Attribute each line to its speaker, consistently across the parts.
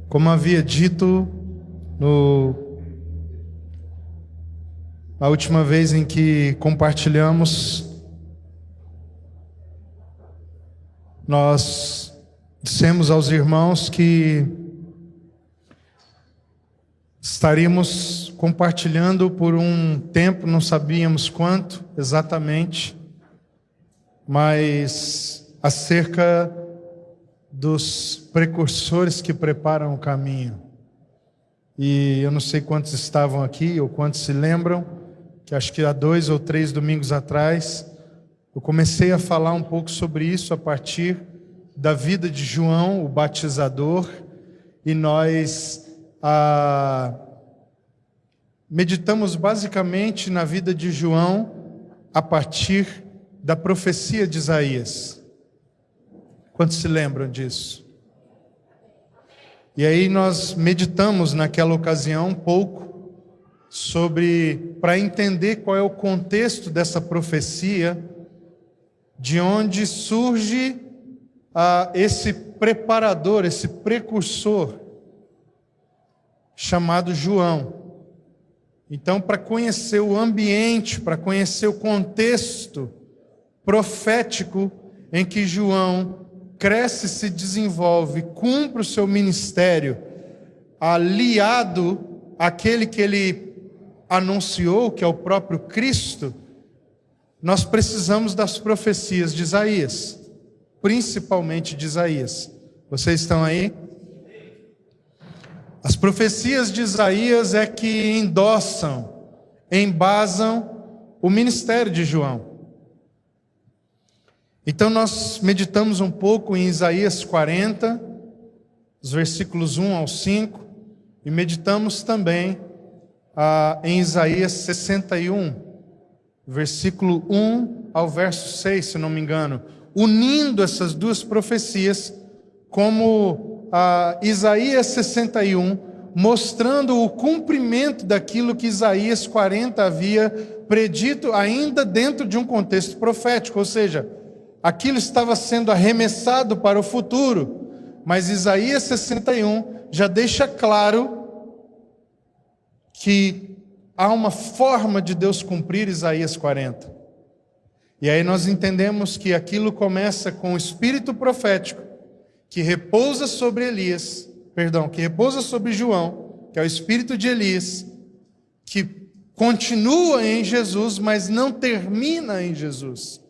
Speaker 1: Como havia dito a última vez em que compartilhamos, nós dissemos aos irmãos que estaríamos compartilhando por um tempo, não sabíamos quanto exatamente, mas acerca dos precursores que preparam o caminho. E eu não sei quantos estavam aqui ou quantos se lembram, que acho que há 2 ou 3 domingos atrás, eu comecei a falar um pouco sobre isso a partir da vida de João, o batizador, e nós meditamos basicamente na vida de João a partir da profecia de Isaías. Quantos se lembram disso? E aí nós meditamos naquela ocasião um pouco para entender qual é o contexto dessa profecia, de onde surge esse preparador, esse precursor, chamado João. Então, para conhecer o ambiente, para conhecer o contexto profético em que João cresce, se desenvolve, cumpre o seu ministério, aliado àquele que ele anunciou, que é o próprio Cristo, nós precisamos das profecias de Isaías, principalmente de Isaías. Vocês estão aí? As profecias de Isaías é que endossam, embasam o ministério de João. Então nós meditamos um pouco em Isaías 40, os versículos 1 ao 5, e meditamos também em Isaías 61, versículo 1 ao verso 6, se não me engano, unindo essas duas profecias, como Isaías 61, mostrando o cumprimento daquilo que Isaías 40 havia predito, ainda dentro de um contexto profético, ou seja, aquilo estava sendo arremessado para o futuro, mas Isaías 61 já deixa claro que há uma forma de Deus cumprir Isaías 40. E aí nós entendemos que aquilo começa com o espírito profético que repousa sobre que repousa sobre João, que é o espírito de Elias, que continua em Jesus, mas não termina em Jesus.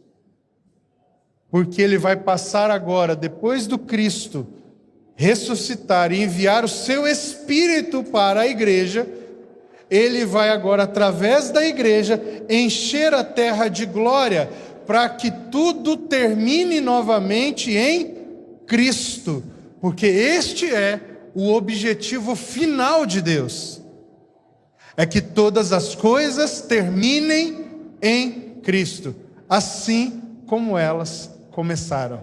Speaker 1: Porque ele vai passar agora, depois do Cristo ressuscitar e enviar o seu Espírito para a igreja, ele vai agora, através da igreja, encher a terra de glória, para que tudo termine novamente em Cristo, porque este é o objetivo final de Deus, é que todas as coisas terminem em Cristo, assim como elas começaram.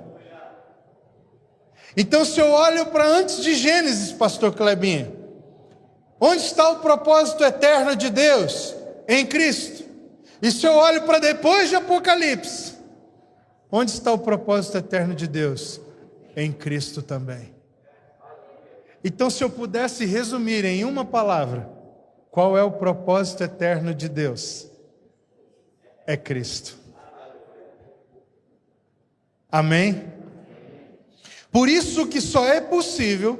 Speaker 1: Então, se eu olho para antes de Gênesis, pastor Clebinho, onde está o propósito eterno de Deus? Em Cristo. E se eu olho para depois de Apocalipse, onde está o propósito eterno de Deus? Em Cristo também. Então, se eu pudesse resumir em uma palavra, qual é o propósito eterno de Deus? É Cristo. Amém? Por isso que só é possível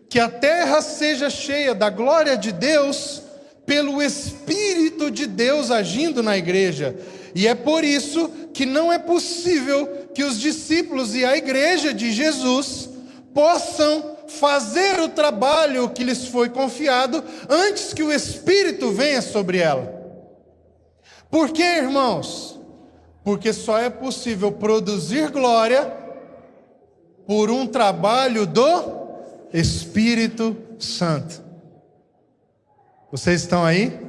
Speaker 1: que a terra seja cheia da glória de Deus pelo Espírito de Deus agindo na igreja. E é por isso que não é possível que os discípulos e a igreja de Jesus possam fazer o trabalho que lhes foi confiado antes que o Espírito venha sobre ela. Por quê, irmãos? Porque só é possível produzir glória por um trabalho do Espírito Santo. Vocês estão aí?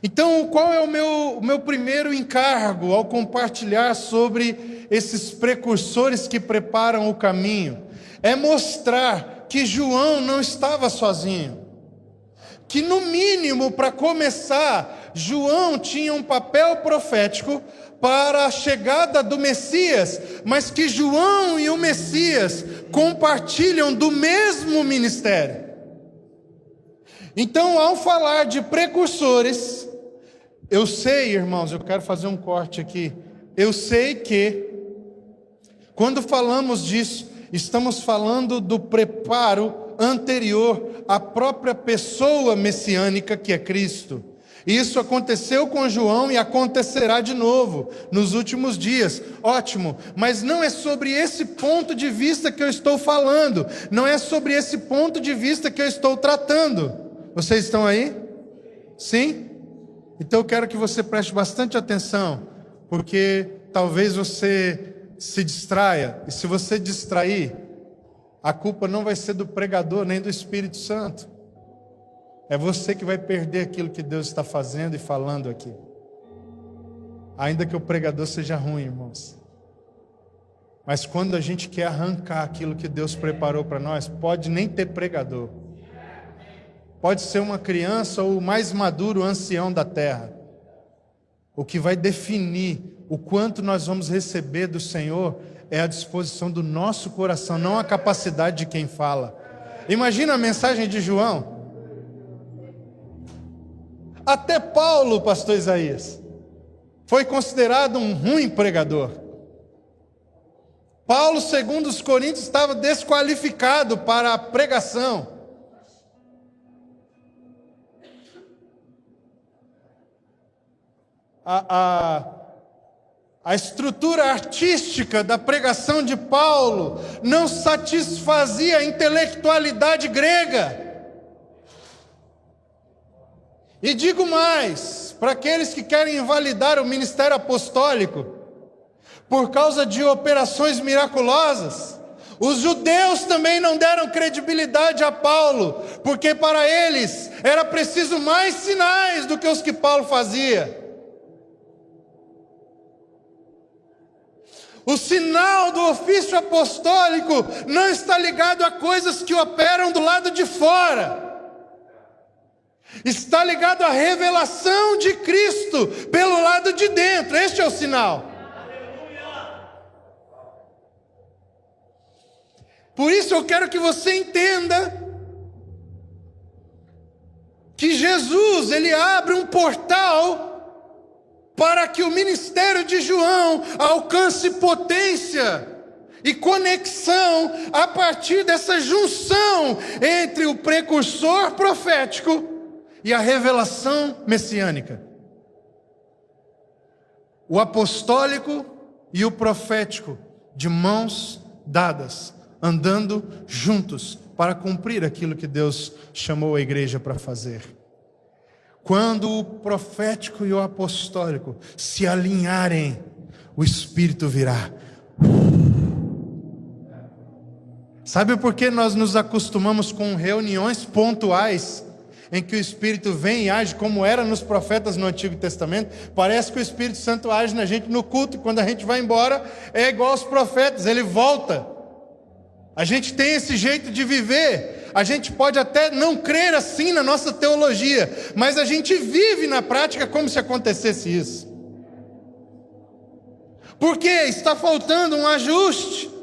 Speaker 1: Então, qual é o meu primeiro encargo ao compartilhar sobre esses precursores que preparam o caminho? É mostrar que João não estava sozinho. Que no mínimo, para começar, João tinha um papel profético para a chegada do Messias, mas que João e o Messias compartilham do mesmo ministério. Então, ao falar de precursores, eu sei, irmãos, eu quero fazer um corte aqui. Eu sei que, quando falamos disso, estamos falando do preparo anterior à própria pessoa messiânica que é Cristo. Isso aconteceu com João e acontecerá de novo nos últimos dias. Ótimo, mas não é sobre esse ponto de vista que eu estou falando. Não é sobre esse ponto de vista que eu estou tratando. Vocês estão aí? Sim? Então eu quero que você preste bastante atenção, porque talvez você se distraia, e se você distrair, a culpa não vai ser do pregador nem do Espírito Santo. É você que vai perder aquilo que Deus está fazendo e falando aqui. Ainda que o pregador seja ruim, irmãos. Mas quando a gente quer arrancar aquilo que Deus preparou para nós, pode nem ter pregador. Pode ser uma criança ou o mais maduro ancião da terra. O que vai definir o quanto nós vamos receber do Senhor é a disposição do nosso coração, não a capacidade de quem fala. Imagina a mensagem de João. Até Paulo, pastor Isaías, foi considerado um ruim pregador. Paulo, segundo os Coríntios, estava desqualificado para a pregação. A estrutura artística da pregação de Paulo não satisfazia a intelectualidade grega. E digo mais, para aqueles que querem invalidar o ministério apostólico, por causa de operações miraculosas, os judeus também não deram credibilidade a Paulo, porque para eles era preciso mais sinais do que os que Paulo fazia. O sinal do ofício apostólico não está ligado a coisas que operam do lado de fora. Está ligado à revelação de Cristo pelo lado de dentro. Este é o sinal. Por isso eu quero que você entenda que Jesus, ele abre um portal para que o ministério de João alcance potência e conexão a partir dessa junção entre o precursor profético e a revelação messiânica. O apostólico e o profético de mãos dadas, andando juntos para cumprir aquilo que Deus chamou a igreja para fazer. Quando o profético e o apostólico se alinharem, o Espírito virá. Sabe por que nós nos acostumamos com reuniões pontuais, em que o Espírito vem e age como era nos profetas no Antigo Testamento? Parece que o Espírito Santo age na gente no culto, e quando a gente vai embora, é igual aos profetas, ele volta. A gente tem esse jeito de viver. A gente pode até não crer assim na nossa teologia, mas a gente vive na prática como se acontecesse isso. Porque está faltando um ajuste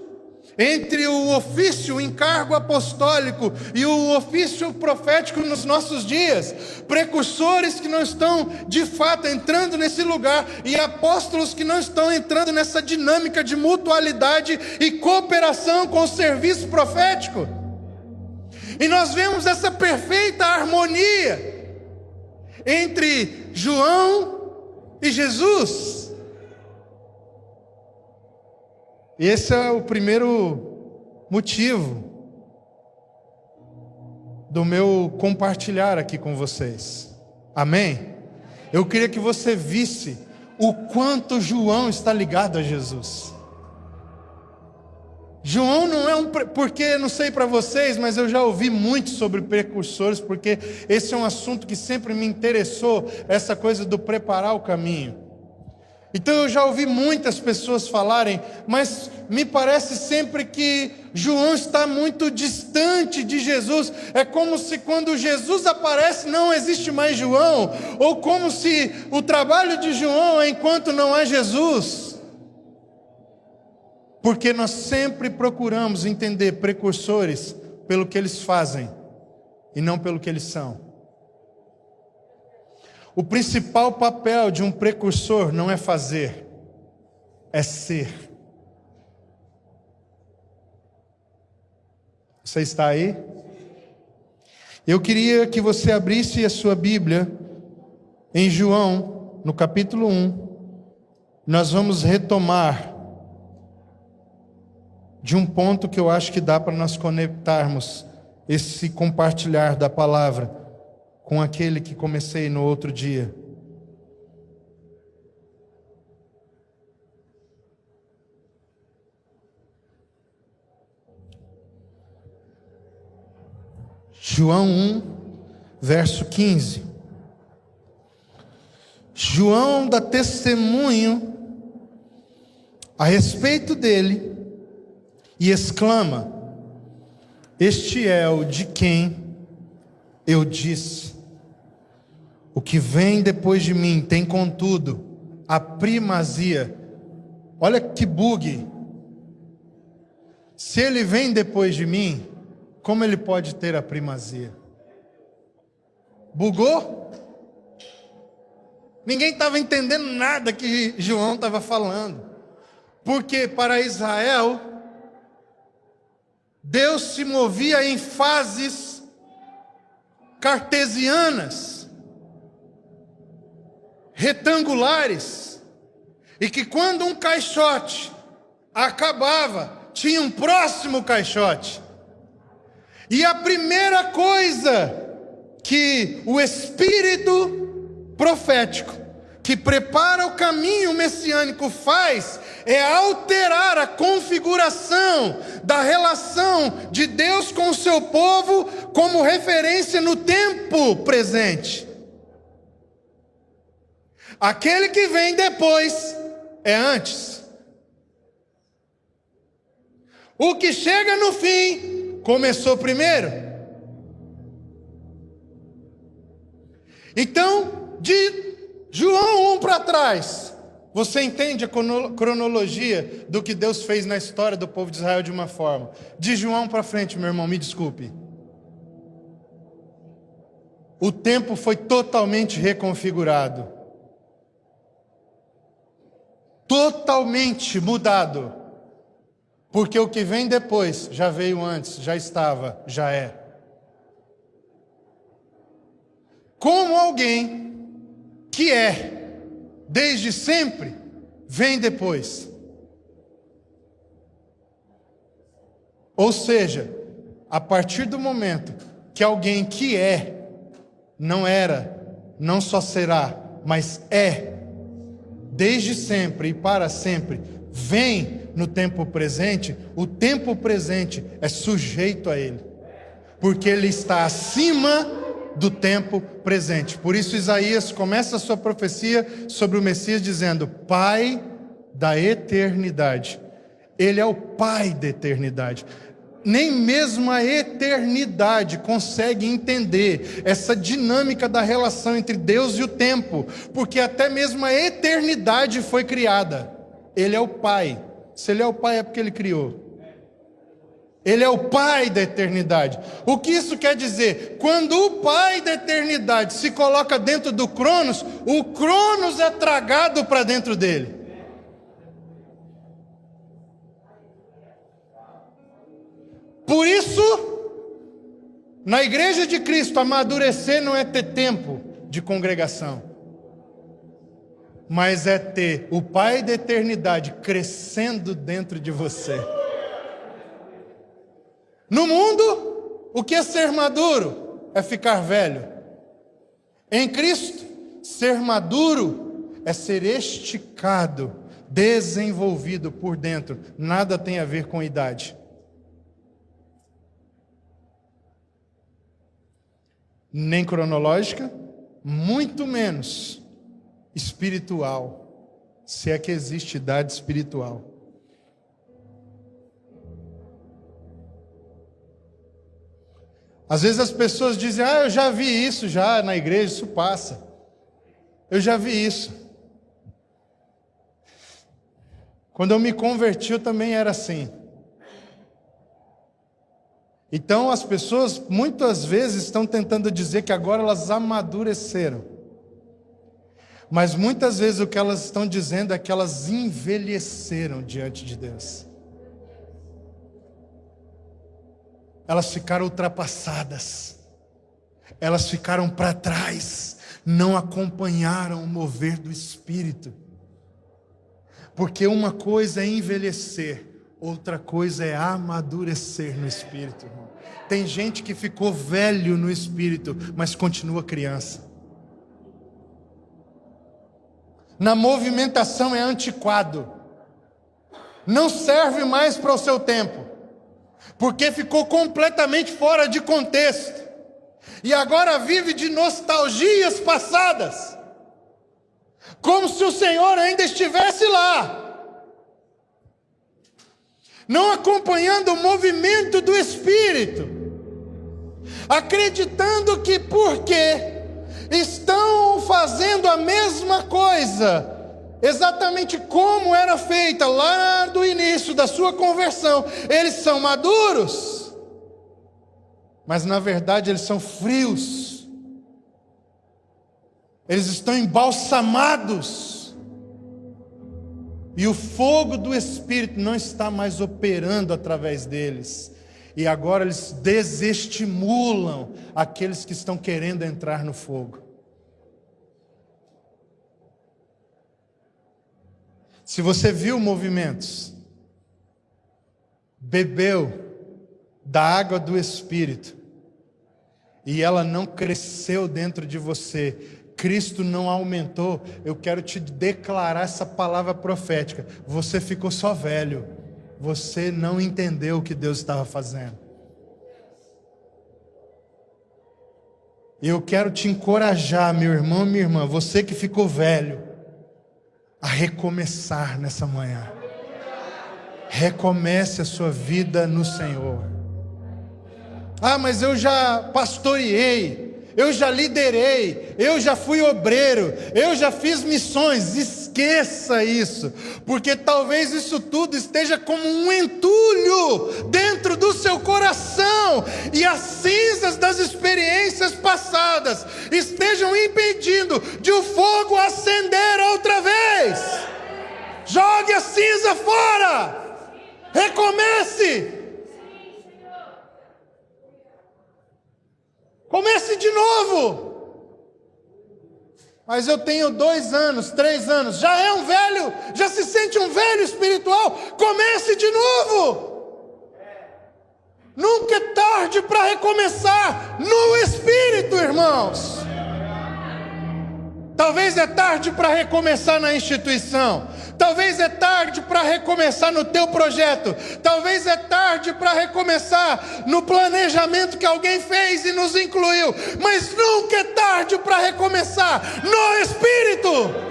Speaker 1: entre o ofício, o encargo apostólico e o ofício profético nos nossos dias. Precursores que não estão de fato entrando nesse lugar e apóstolos que não estão entrando nessa dinâmica de mutualidade e cooperação com o serviço profético. E nós vemos essa perfeita harmonia entre João e Jesus. Esse é o primeiro motivo do meu compartilhar aqui com vocês. Amém? Eu queria que você visse o quanto João está ligado a Jesus. João não é porque não sei para vocês, mas eu já ouvi muito sobre precursores, porque esse é um assunto que sempre me interessou, essa coisa do preparar o caminho. Então eu já ouvi muitas pessoas falarem, mas me parece sempre que João está muito distante de Jesus. É como se quando Jesus aparece não existe mais João, ou como se o trabalho de João é enquanto não há Jesus. Porque nós sempre procuramos entender precursores pelo que eles fazem e não pelo que eles são. O principal papel de um precursor não é fazer, é ser. Você está aí? Eu queria que você abrisse a sua Bíblia em João, no capítulo 1. Nós vamos retomar de um ponto que eu acho que dá para nós conectarmos esse compartilhar da palavra com aquele que comecei no outro dia. João 1, verso 15. João dá testemunho a respeito dele e exclama: este é o de quem eu disse: o que vem depois de mim tem, contudo, a primazia. Olha que bug. Se ele vem depois de mim, como ele pode ter a primazia? Bugou? Ninguém estava entendendo nada que João estava falando. Porque para Israel, Deus se movia em fases cartesianas, retangulares, e que quando um caixote acabava, tinha um próximo caixote. E a primeira coisa que o Espírito profético, que prepara o caminho messiânico, faz é alterar a configuração da relação de Deus com o seu povo como referência no tempo presente. Aquele que vem depois é antes. O que chega no fim começou primeiro. Então, de João 1 para trás, você entende a cronologia do que Deus fez na história do povo de Israel de uma forma. De João para frente, meu irmão, me desculpe. O tempo foi totalmente reconfigurado. Totalmente mudado, porque o que vem depois já veio antes, já estava, já é. Como alguém que é desde sempre, vem depois. Ou seja, a partir do momento que alguém que é, não era, não só será, mas é, desde sempre e para sempre, vem no tempo presente, o tempo presente é sujeito a ele, porque ele está acima do tempo presente. Por isso Isaías começa a sua profecia sobre o Messias dizendo: Pai da eternidade. Ele é o Pai da eternidade. Nem mesmo a eternidade consegue entender essa dinâmica da relação entre Deus e o tempo, porque até mesmo a eternidade foi criada. Ele é o Pai. Se Ele é o Pai é porque Ele criou. Ele é o Pai da eternidade. O que isso quer dizer? Quando o Pai da eternidade se coloca dentro do Cronos, o Cronos é tragado para dentro dele. Por isso, na igreja de Cristo, amadurecer não é ter tempo de congregação, mas é ter o Pai da eternidade crescendo dentro de você. No mundo, o que é ser maduro? É ficar velho. Em Cristo, ser maduro é ser esticado, desenvolvido por dentro. Nada tem a ver com idade. Nem cronológica, muito menos espiritual. se é que existe idade espiritual. Às vezes as pessoas dizem: eu já vi isso já na igreja, isso passa. Eu já vi isso. Quando eu me converti, eu também era assim. Então as pessoas muitas vezes estão tentando dizer que agora elas amadureceram. Mas muitas vezes o que elas estão dizendo é que elas envelheceram diante de Deus. Elas ficaram ultrapassadas. Elas ficaram para trás. Não acompanharam o mover do Espírito. Porque uma coisa é envelhecer, outra coisa é amadurecer no Espírito, irmão. Tem gente que ficou velho no Espírito, mas continua criança. Na movimentação é antiquado. Não serve mais para o seu tempo. Porque ficou completamente fora de contexto. E agora vive de nostalgias passadas. Como se o Senhor ainda estivesse lá. Não acompanhando o movimento do Espírito. Acreditando que porque estão fazendo a mesma coisa, exatamente como era feita lá do início da sua conversão, eles são maduros. Mas na verdade eles são frios. Eles estão embalsamados. E o fogo do Espírito não está mais operando através deles. E agora eles desestimulam aqueles que estão querendo entrar no fogo. Se você viu movimentos, bebeu da água do Espírito, e ela não cresceu dentro de você, Cristo não aumentou, eu quero te declarar essa palavra profética: você ficou só velho, você não entendeu o que Deus estava fazendo. Eu quero te encorajar, meu irmão, minha irmã, você que ficou velho, a recomeçar nessa manhã. Recomece a sua vida no Senhor. Ah, mas eu já pastoreei, eu já liderei, eu já fui obreiro, eu já fiz missões. Esqueça isso, porque talvez isso tudo esteja como um entulho dentro do seu coração, e as cinzas das experiências passadas estejam impedindo de o fogo acender outra vez. Jogue a cinza fora, recomece. Comece de novo. Mas eu tenho 2 anos, 3 anos, já é um velho, já se sente um velho espiritual. Comece de novo. Nunca é tarde para recomeçar no Espírito, irmãos. Talvez é tarde para recomeçar na instituição. Talvez é tarde para recomeçar no teu projeto. Talvez é tarde para recomeçar no planejamento que alguém fez e nos incluiu. Mas nunca é tarde para recomeçar no Espírito.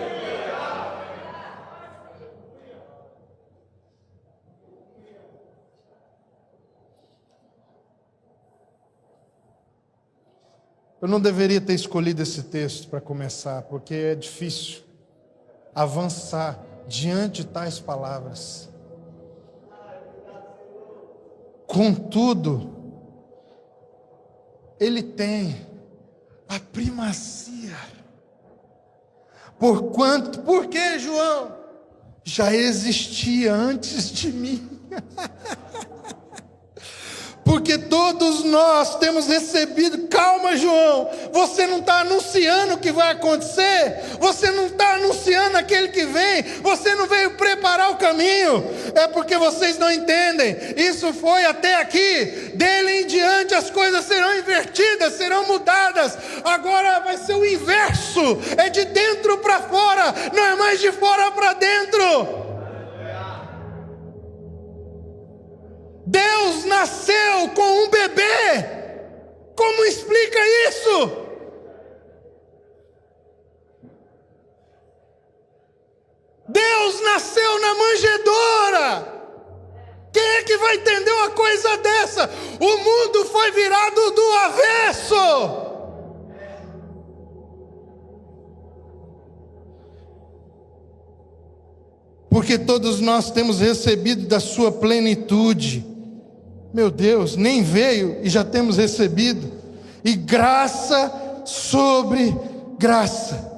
Speaker 1: Eu não deveria ter escolhido esse texto para começar, porque é difícil avançar diante de tais palavras. Contudo, ele tem a primazia. Por que, João? Já existia antes de mim. Porque todos nós temos recebido. Calma, João, você não está anunciando o que vai acontecer, você não está anunciando aquele que vem, você não veio preparar o caminho. É porque vocês não entendem. Isso foi até aqui, dele em diante as coisas serão invertidas, serão mudadas. Agora vai ser o inverso, é de dentro para fora, não é mais de fora para dentro. Deus nasceu com um bebê. Como explica isso? nasceu na manjedoura. Quem é que vai entender uma coisa dessa? O mundo foi virado do avesso. Porque todos nós temos recebido da sua plenitude. Meu Deus, nem veio e já temos recebido. E graça sobre graça.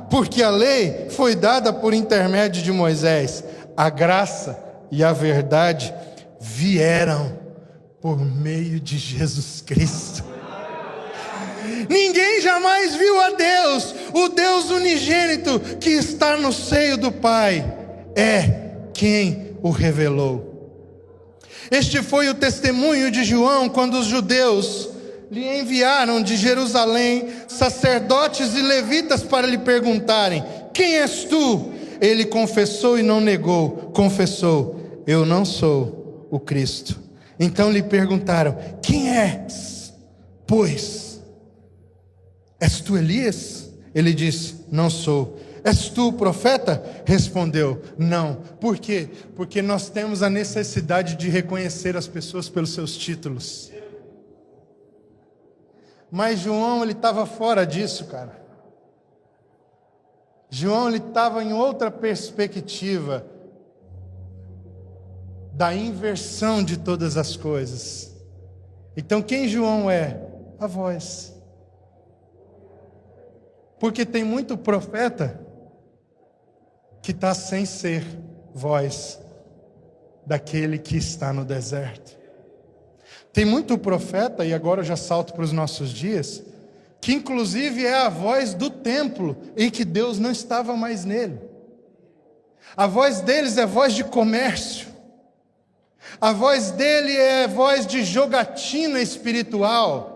Speaker 1: Porque a lei foi dada por intermédio de Moisés. A graça e a verdade vieram por meio de Jesus Cristo. Ninguém jamais viu a Deus, o Deus unigênito que está no seio do Pai, é quem o revelou. Este foi o testemunho de João quando os judeus lhe enviaram de Jerusalém sacerdotes e levitas para lhe perguntarem: quem és tu? Ele confessou e não negou, confessou: eu não sou o Cristo. Então lhe perguntaram: quem és, pois? És tu Elias? Ele disse: não sou. És tu o profeta? Respondeu: não. Por quê? Porque nós temos a necessidade de reconhecer as pessoas pelos seus títulos. Mas João, ele estava fora disso, cara. João, ele estava em outra perspectiva da inversão de todas as coisas. Então quem João é? A voz. Porque tem muito profeta que está sem ser voz daquele que está no deserto. Tem muito profeta, e agora eu já salto para os nossos dias, que inclusive é a voz do templo em que Deus não estava mais nele. A voz deles é voz de comércio. A voz dele é voz de jogatina espiritual.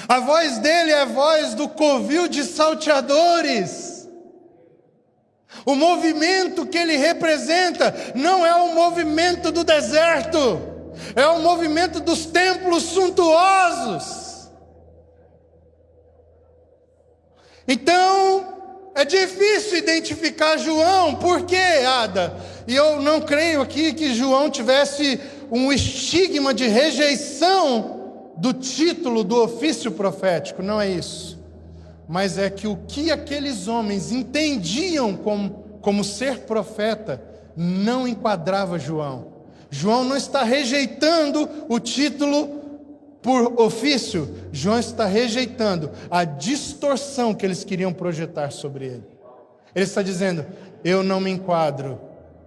Speaker 1: A voz dele é a voz do covil de salteadores. O movimento que ele representa não é o movimento do deserto, é o movimento dos templos suntuosos. Então, é difícil identificar João. Por quê, Ada? E eu não creio aqui que João tivesse um estigma de rejeição do título do ofício profético, não é isso. Mas é que o que aqueles homens entendiam como ser profeta não enquadrava João. João não está rejeitando o título por ofício, João está rejeitando a distorção que eles queriam projetar sobre ele. Ele está dizendo: eu não me enquadro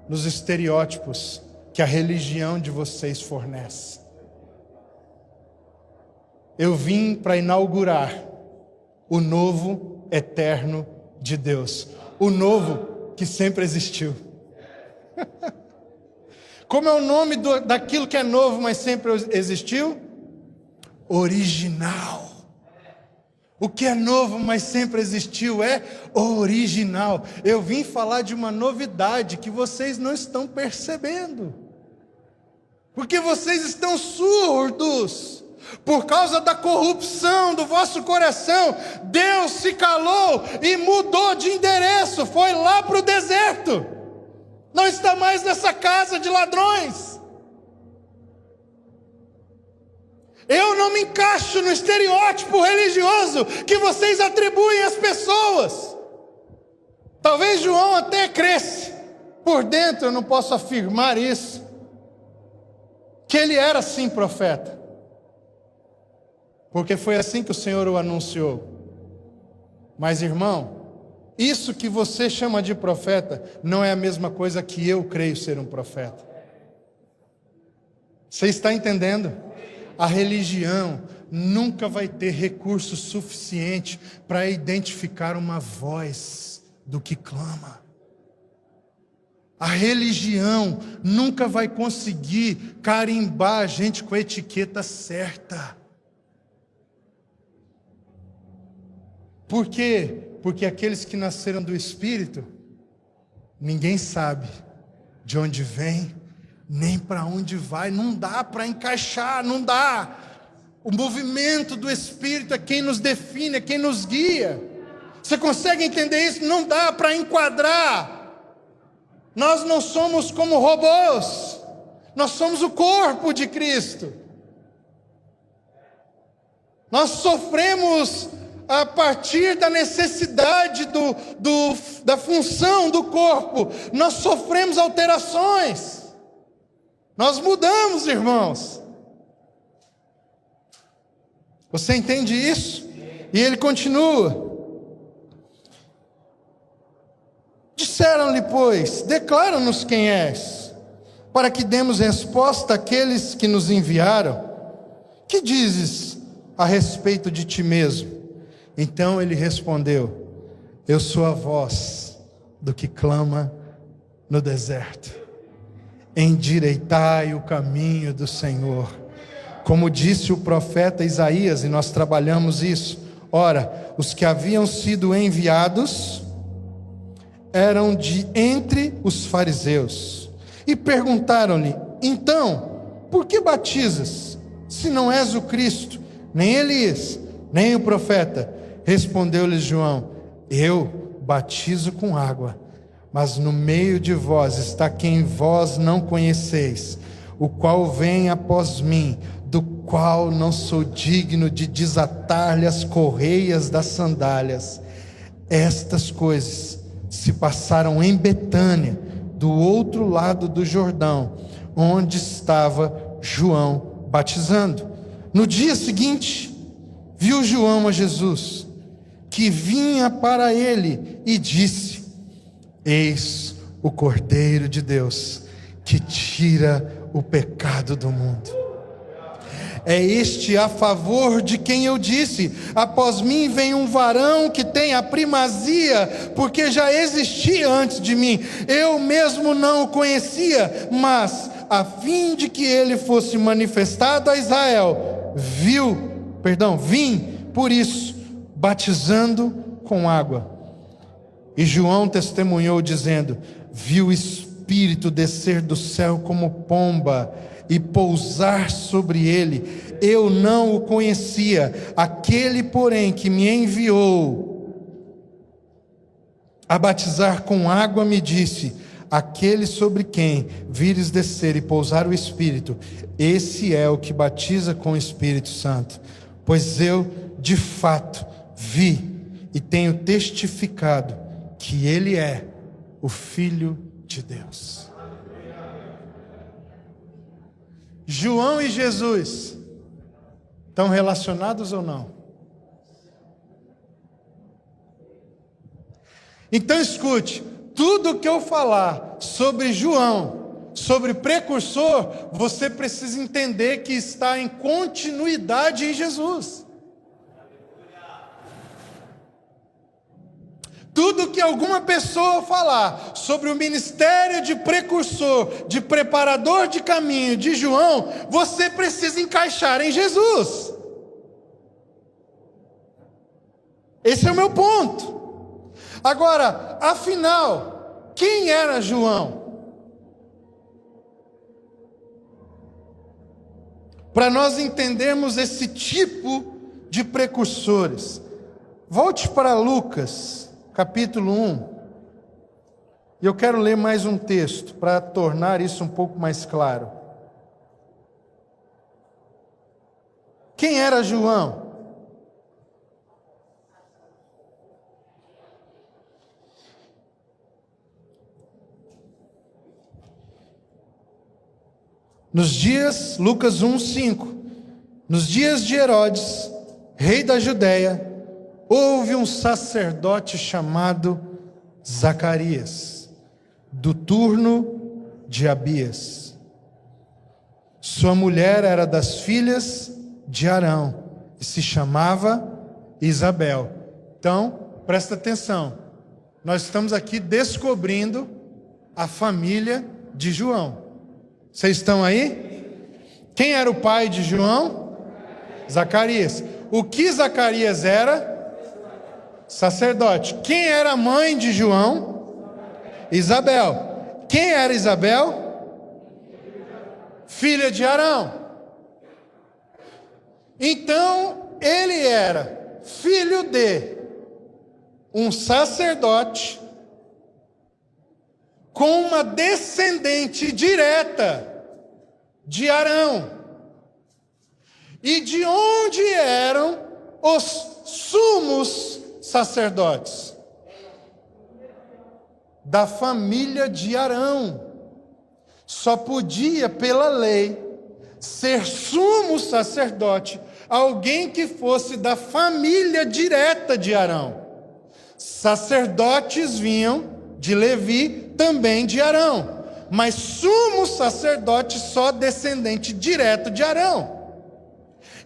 Speaker 1: nos estereótipos que a religião de vocês fornece. Eu vim para inaugurar o novo eterno de Deus. O novo que sempre existiu. Como é o nome daquilo que é novo, mas sempre existiu? Original. O que é novo, mas sempre existiu é original. Eu vim falar de uma novidade que vocês não estão percebendo. Porque vocês estão surdos. Por causa da corrupção do vosso coração, Deus se calou e mudou de endereço, foi lá para o deserto. Não está mais nessa casa de ladrões. Eu não me encaixo no estereótipo religioso que vocês atribuem às pessoas. Talvez João até cresce. Por dentro eu não posso afirmar isso. Que ele era sim profeta. Porque foi assim que o Senhor o anunciou. Mas irmão, isso que você chama de profeta não é a mesma coisa que eu creio ser um profeta. Você está entendendo? A religião nunca vai ter recurso suficiente para identificar uma voz do que clama. A religião nunca vai conseguir carimbar a gente com a etiqueta certa. Por quê? Porque aqueles que nasceram do Espírito, ninguém sabe de onde vem, nem para onde vai. Não dá para encaixar, não dá. O movimento do Espírito é quem nos define, é quem nos guia. Você consegue entender isso? Não dá para enquadrar. Nós não somos como robôs. Nós somos o corpo de Cristo. Nós sofremos a partir da necessidade da função do corpo. Nós sofremos alterações. Nós mudamos, irmãos. Você entende isso? E ele continua. Disseram-lhe, pois, declara-nos quem és, para que demos resposta àqueles que nos enviaram. Que dizes a respeito de ti mesmo? Então ele respondeu, eu sou a voz do que clama no deserto. Endireitai o caminho do Senhor. Como disse o profeta Isaías, e nós trabalhamos isso. Ora, os que haviam sido enviados eram de entre os fariseus. E perguntaram-lhe, então, por que batizas, se não és o Cristo, nem Elias, nem o profeta? Respondeu-lhes João, eu batizo com água, mas no meio de vós está quem vós não conheceis, o qual vem após mim, do qual não sou digno de desatar-lhe as correias das sandálias. Estas coisas se passaram em Betânia, do outro lado do Jordão, onde estava João batizando. No dia seguinte, viu João a Jesus, que vinha para ele, e disse, eis o Cordeiro de Deus, que tira o pecado do mundo. É este a favor de quem eu disse, após mim vem um varão que tem a primazia, porque já existia antes de mim. Eu mesmo não o conhecia, mas a fim de que ele fosse manifestado a Israel, vim por isso, batizando com água. E João testemunhou dizendo, vi o Espírito descer do céu como pomba e pousar sobre ele. Eu não o conhecia. Aquele, porém, que me enviou a batizar com água, me disse, aquele sobre quem vires descer e pousar o Espírito, esse é o que batiza com o Espírito Santo. Pois eu, de fato, vi e tenho testificado que ele é o Filho de Deus. João e Jesus estão relacionados ou não? Então escute, tudo que eu falar sobre João, sobre precursor, você precisa entender que está em continuidade em Jesus. Tudo que alguma pessoa falar sobre o ministério de precursor, de preparador de caminho de João, você precisa encaixar em Jesus. Esse é o meu ponto. Agora, afinal, quem era João? Para nós entendermos esse tipo de precursores, volte para Lucas, capítulo 1, e eu quero ler mais um texto, para tornar isso um pouco mais claro. Quem era João? Nos dias, Lucas 1:5, nos dias de Herodes, rei da Judéia, houve um sacerdote chamado Zacarias, do turno de Abias. Sua mulher era das filhas de Arão, e se chamava Isabel. Então, presta atenção, nós estamos aqui descobrindo a família de João. Vocês estão aí? Quem era o pai de João? Zacarias. O que Zacarias era? Sacerdote. Quem era a mãe de João? Isabel. Quem era Isabel? Filha de Arão. Então, ele era filho de um sacerdote com uma descendente direta de Arão. E de onde eram os sumos sacerdotes? Da família de Arão. Só podia, pela lei, ser sumo sacerdote alguém que fosse da família direta de Arão. Sacerdotes vinham de Levi, também de Arão, mas sumo sacerdote só descendente direto de Arão.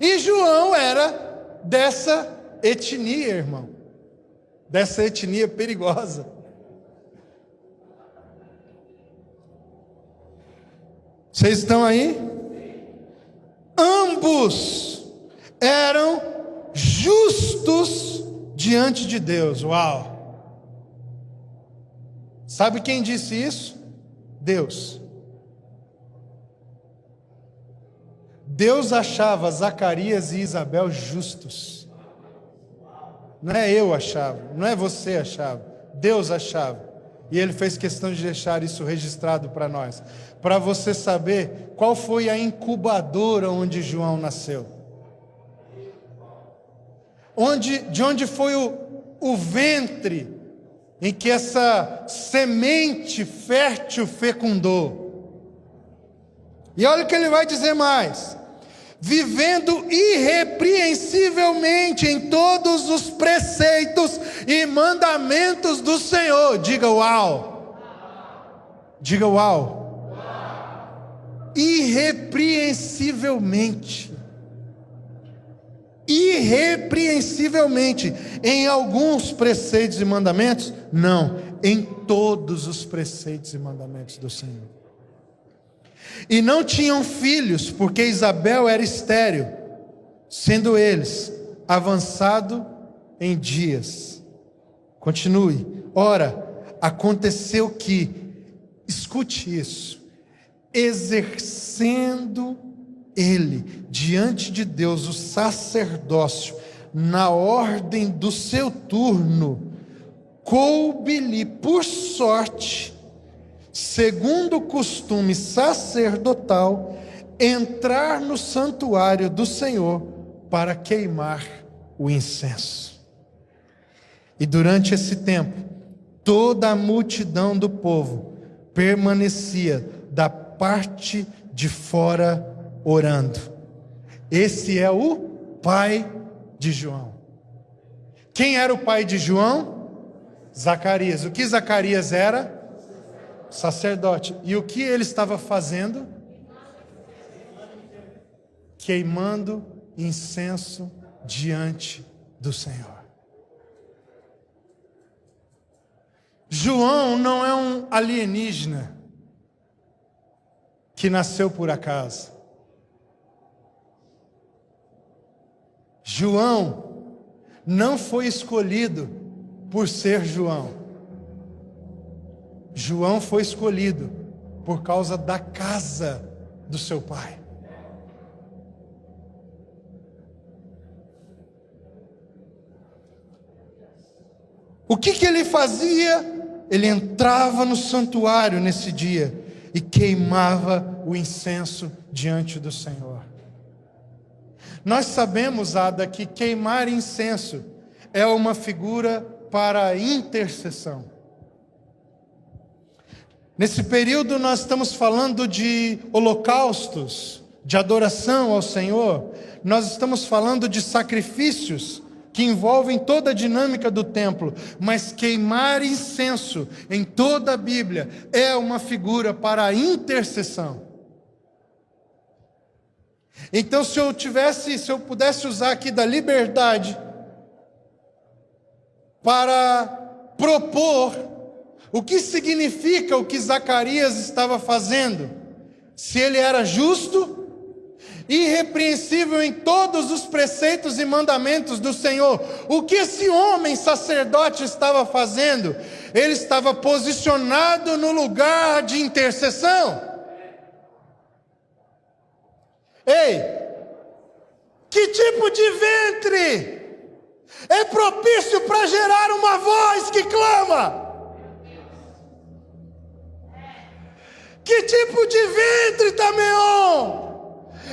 Speaker 1: E João era dessa etnia, irmão, dessa etnia perigosa. Vocês estão aí? Ambos eram justos diante de Deus. Uau! Sabe quem disse isso? Deus. Deus achava Zacarias e Isabel justos. Não é eu achava, não é você achava, Deus achava. E Ele fez questão de deixar isso registrado para nós, para você saber qual foi a incubadora onde João nasceu. De onde foi o ventre em que essa semente fértil fecundou. E olha o que ele vai dizer mais: vivendo irrepreensivelmente em todos os preceitos e mandamentos do Senhor. Diga uau. Diga uau. Irrepreensivelmente. Irrepreensivelmente. Em alguns preceitos e mandamentos? Não. Em todos os preceitos e mandamentos do Senhor. E não tinham filhos, porque Isabel era estéril, sendo eles avançado em dias. Continue. Ora, aconteceu que, escute isso, exercendo ele diante de Deus o sacerdócio, na ordem do seu turno, coube-lhe por sorte, segundo o costume sacerdotal, entrar no santuário do Senhor para queimar o incenso. E durante esse tempo, toda a multidão do povo permanecia da parte de fora orando. Esse é o pai de João. Quem era o pai de João? Zacarias. O que Zacarias era? Sacerdote. E o que ele estava fazendo? Queimando incenso diante do Senhor. João não é um alienígena que nasceu por acaso. João não foi escolhido por ser João. João foi escolhido por causa da casa do seu pai. O que ele fazia? Ele entrava no santuário nesse dia e queimava o incenso diante do Senhor. Nós sabemos, Ada, que queimar incenso é uma figura para a intercessão. Nesse período nós estamos falando de holocaustos, de adoração ao Senhor. Nós estamos falando de sacrifícios que envolvem toda a dinâmica do templo. Mas queimar incenso em toda a Bíblia é uma figura para a intercessão. Então, se eu pudesse usar aqui da liberdade para propor o que significa o que Zacarias estava fazendo, se ele era justo, irrepreensível em todos os preceitos e mandamentos do Senhor, o que esse homem sacerdote estava fazendo? Ele estava posicionado no lugar de intercessão. Ei, que tipo de ventre É propício para gerar uma voz que clama. Que tipo de ventre, Tameon,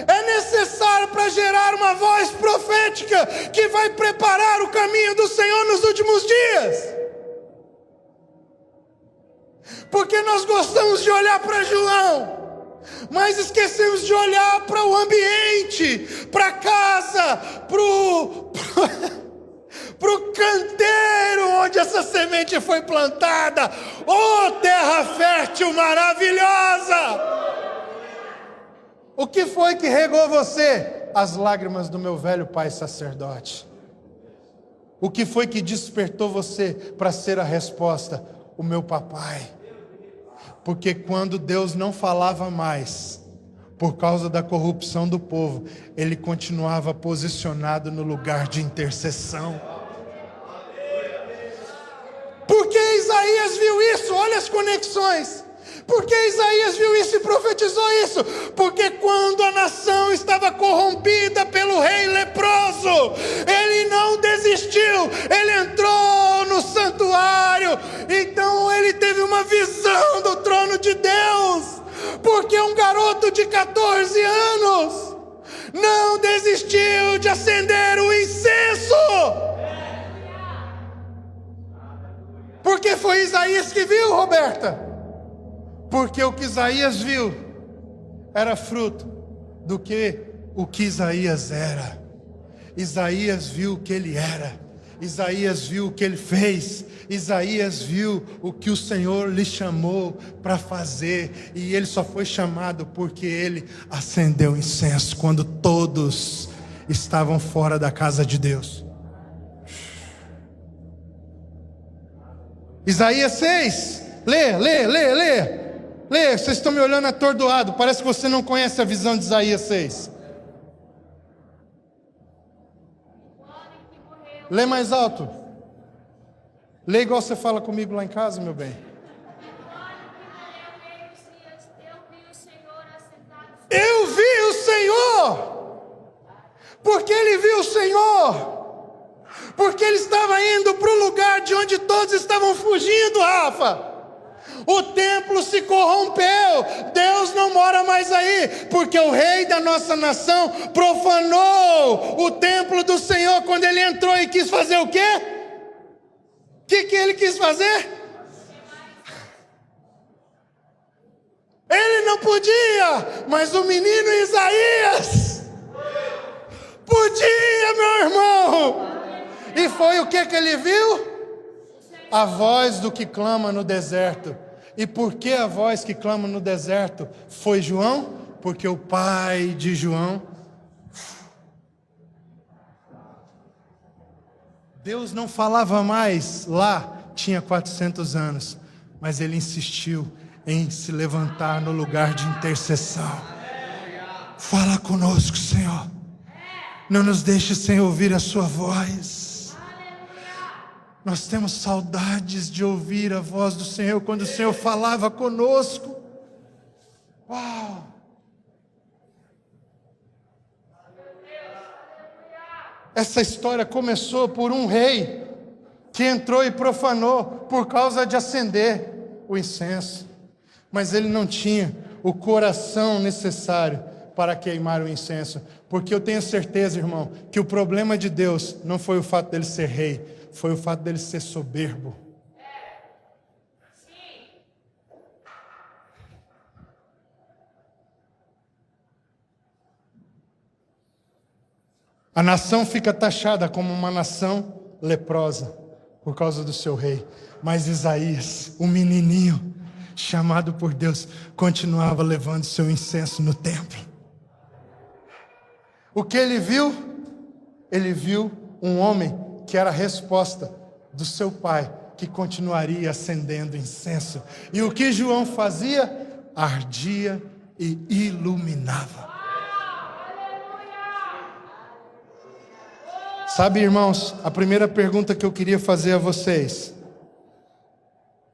Speaker 1: é necessário para gerar uma voz profética que vai preparar o caminho do Senhor nos últimos dias? Porque nós gostamos de olhar para João, mas esquecemos de olhar para o ambiente, para a casa, para o canteiro onde essa semente foi plantada. Oh, terra fértil maravilhosa! O que foi que regou você? As lágrimas do meu velho pai sacerdote. O que foi que despertou você para ser a resposta? O meu papai. Porque quando Deus não falava mais, por causa da corrupção do povo, ele continuava posicionado no lugar de intercessão. Porque Isaías viu isso, olha as conexões. Porque Isaías viu isso e profetizou isso. Porque quando a nação estava corrompida pelo rei leproso, ele não desistiu, ele entrou no santuário. Então ele teve uma visão do trono de Deus. Porque um garoto de 14 anos não desistiu de acender o incenso. Porque foi Isaías que viu, Roberta. Porque o que Isaías viu era fruto do que o que Isaías era. Isaías viu o que ele era. Isaías viu o que ele fez. Isaías viu o que o Senhor lhe chamou para fazer. E ele só foi chamado porque ele acendeu incenso quando todos estavam fora da casa de Deus. Isaías 6. Lê. Vocês estão me olhando atordoado. Parece que você não conhece a visão de Isaías 6. Lê mais alto. Lê igual você fala comigo lá em casa, meu bem. Eu vi o Senhor. Porque ele viu o Senhor. Porque ele estava indo para o lugar de onde todos estavam fugindo, Rafa. O templo se corrompeu, Deus não mora mais aí, porque o rei da nossa nação profanou o templo do Senhor quando ele entrou e quis fazer o quê? O que ele quis fazer? Ele não podia, mas o menino Isaías podia, meu irmão. E foi o que ele viu? A voz do que clama no deserto. E por que a voz que clama no deserto foi João? Porque o pai de João, Deus não falava mais lá, tinha 400 anos, mas ele insistiu em se levantar no lugar de intercessão. Fala conosco, Senhor. Não nos deixe sem ouvir a sua voz. Nós temos saudades de ouvir a voz do Senhor quando o Senhor falava conosco. Uau! Essa história começou por um rei que entrou e profanou por causa de acender o incenso. Mas ele não tinha o coração necessário para queimar o incenso. Porque eu tenho certeza, irmão, que o problema de Deus não foi o fato dele ser rei, foi o fato dele ser soberbo. A nação fica taxada como uma nação leprosa por causa do seu rei. Mas Isaías, o menininho chamado por Deus, continuava levando seu incenso no templo. O que ele viu? Ele viu um homem que era a resposta do seu pai, que continuaria acendendo incenso. E o que João fazia? Ardia e iluminava. Sabe, irmãos, a primeira pergunta que eu queria fazer a vocês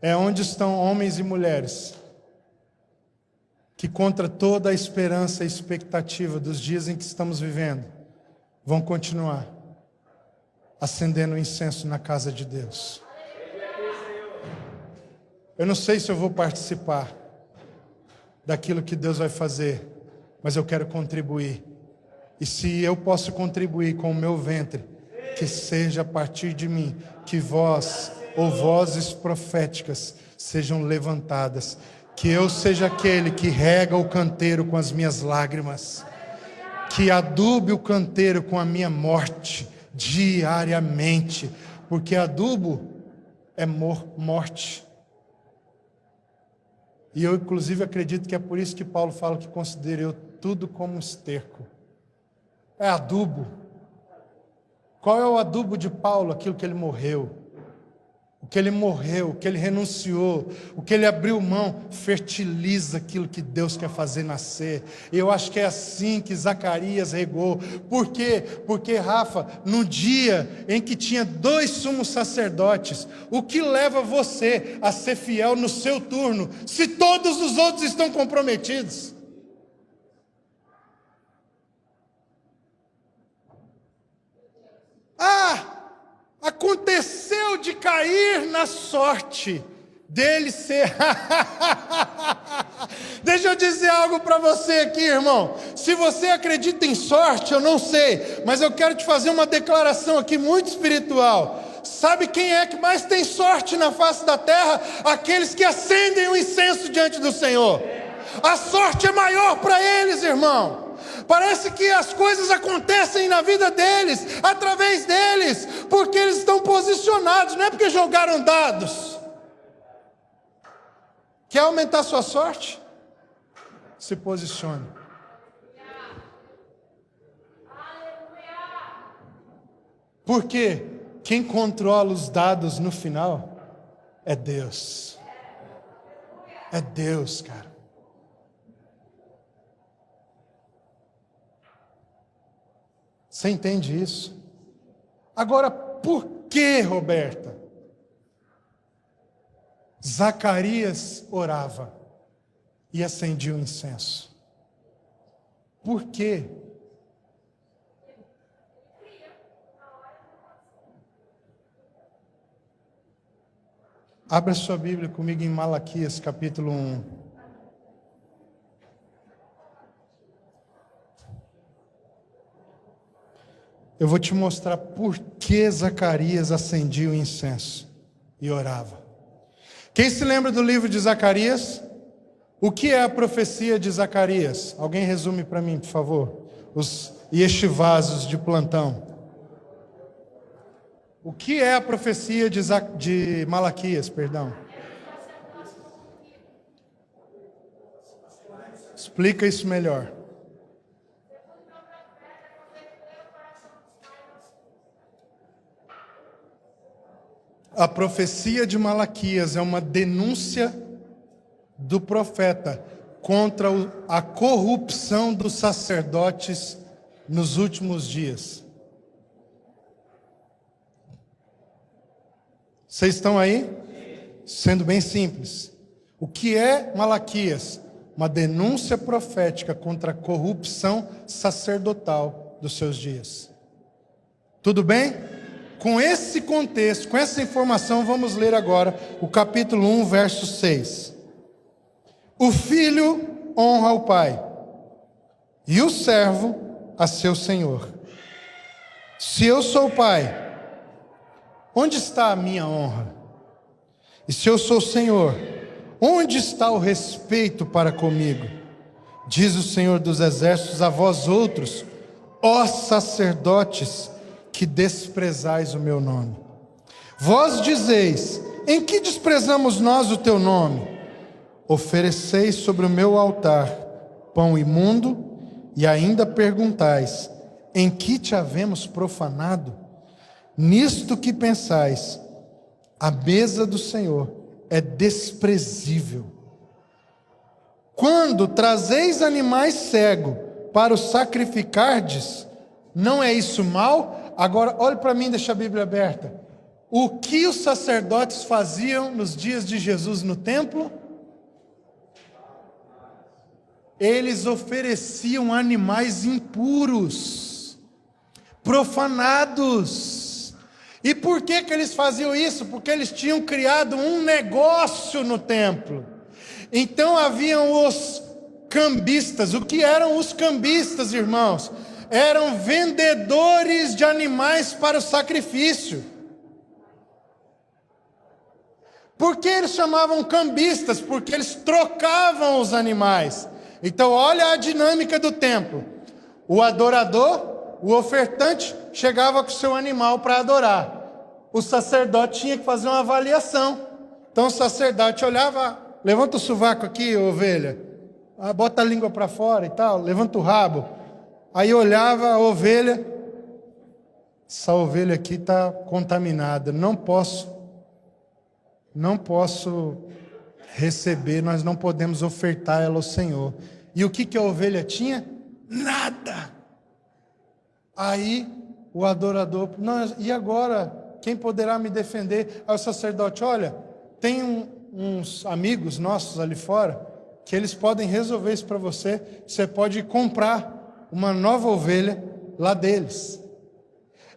Speaker 1: é: onde estão homens e mulheres que, contra toda a esperança e expectativa dos dias em que estamos vivendo, vão continuar acendendo incenso na casa de Deus. Eu não sei se eu vou participar daquilo que Deus vai fazer, mas eu quero contribuir. E se eu posso contribuir com o meu ventre, que seja a partir de mim, que voz ou vozes proféticas sejam levantadas, que eu seja aquele que rega o canteiro com as minhas lágrimas, que adube o canteiro com a minha morte diariamente, porque adubo é morte. E eu inclusive acredito que é por isso que Paulo fala que considero eu tudo como um esterco. É adubo. Qual é o adubo de Paulo? Aquilo que ele morreu. O que ele morreu, o que ele renunciou, o que ele abriu mão, fertiliza aquilo que Deus quer fazer nascer. E eu acho que é assim que Zacarias regou. Por quê? Porque, Rafa, no dia em que tinha 2 sumos sacerdotes, o que leva você a ser fiel no seu turno, se todos os outros estão comprometidos? Aconteceu de cair na sorte dele ser. Deixa eu dizer algo para você aqui, irmão. Se você acredita em sorte, eu não sei, mas eu quero te fazer uma declaração aqui muito espiritual. Sabe quem é que mais tem sorte na face da terra? Aqueles que acendem o incenso diante do Senhor. A sorte é maior para eles, irmão. Parece que as coisas acontecem na vida deles, através deles, porque eles estão posicionados, não é porque jogaram dados. Quer aumentar sua sorte? Se posicione. Porque quem controla os dados no final é Deus. É Deus, cara. Você entende isso? Agora, por que, Roberta? Zacarias orava e acendia o incenso. Por quê? Abra sua Bíblia comigo em Malaquias, capítulo 1. Eu vou te mostrar por que Zacarias acendia o incenso e orava. Quem se lembra do livro de Zacarias? O que é a profecia de Zacarias? Alguém resume para mim, por favor. Os yeshivazos de plantão. O que é a profecia de Malaquias, perdão? Explica isso melhor. A profecia de Malaquias é uma denúncia do profeta contra a corrupção dos sacerdotes nos últimos dias. Vocês estão aí? Sendo bem simples. O que é Malaquias? Uma denúncia profética contra a corrupção sacerdotal dos seus dias. Tudo bem? Com esse contexto, com essa informação, vamos ler agora o capítulo 1, verso 6. O filho honra o pai, e o servo a seu senhor. Se eu sou pai, onde está a minha honra? E se eu sou senhor, onde está o respeito para comigo? Diz o Senhor dos exércitos a vós outros, ó sacerdotes, que desprezais o meu nome. Vós dizeis, em que desprezamos nós o teu nome? Ofereceis sobre o meu altar pão imundo, e ainda perguntais, em que te havemos profanado? Nisto que pensais, a mesa do Senhor é desprezível. Quando trazeis animais cegos para os sacrificardes, não é isso mal? Agora, olhe para mim, deixa a Bíblia aberta. O que os sacerdotes faziam nos dias de Jesus no templo? Eles ofereciam animais impuros, profanados, E por que que eles faziam isso? Porque eles tinham criado um negócio no templo. Então haviam os cambistas. O que eram os cambistas, irmãos? Eram vendedores de animais para o sacrifício. Por que eles chamavam cambistas? Porque eles trocavam os animais. Então olha a dinâmica do templo. O adorador, o ofertante, chegava com o seu animal para adorar. O sacerdote tinha que fazer uma avaliação. Então o sacerdote olhava, levanta o sovaco aqui, ovelha. Bota a língua para fora e tal, levanta o rabo. Aí olhava a ovelha, essa ovelha aqui está contaminada, não posso receber, nós não podemos ofertar ela ao Senhor. E o que a ovelha tinha? Nada. Aí o adorador, não, e agora? Quem poderá me defender? Aí o sacerdote, olha, tem uns amigos nossos ali fora, que eles podem resolver isso para você. Você pode comprar uma nova ovelha lá deles.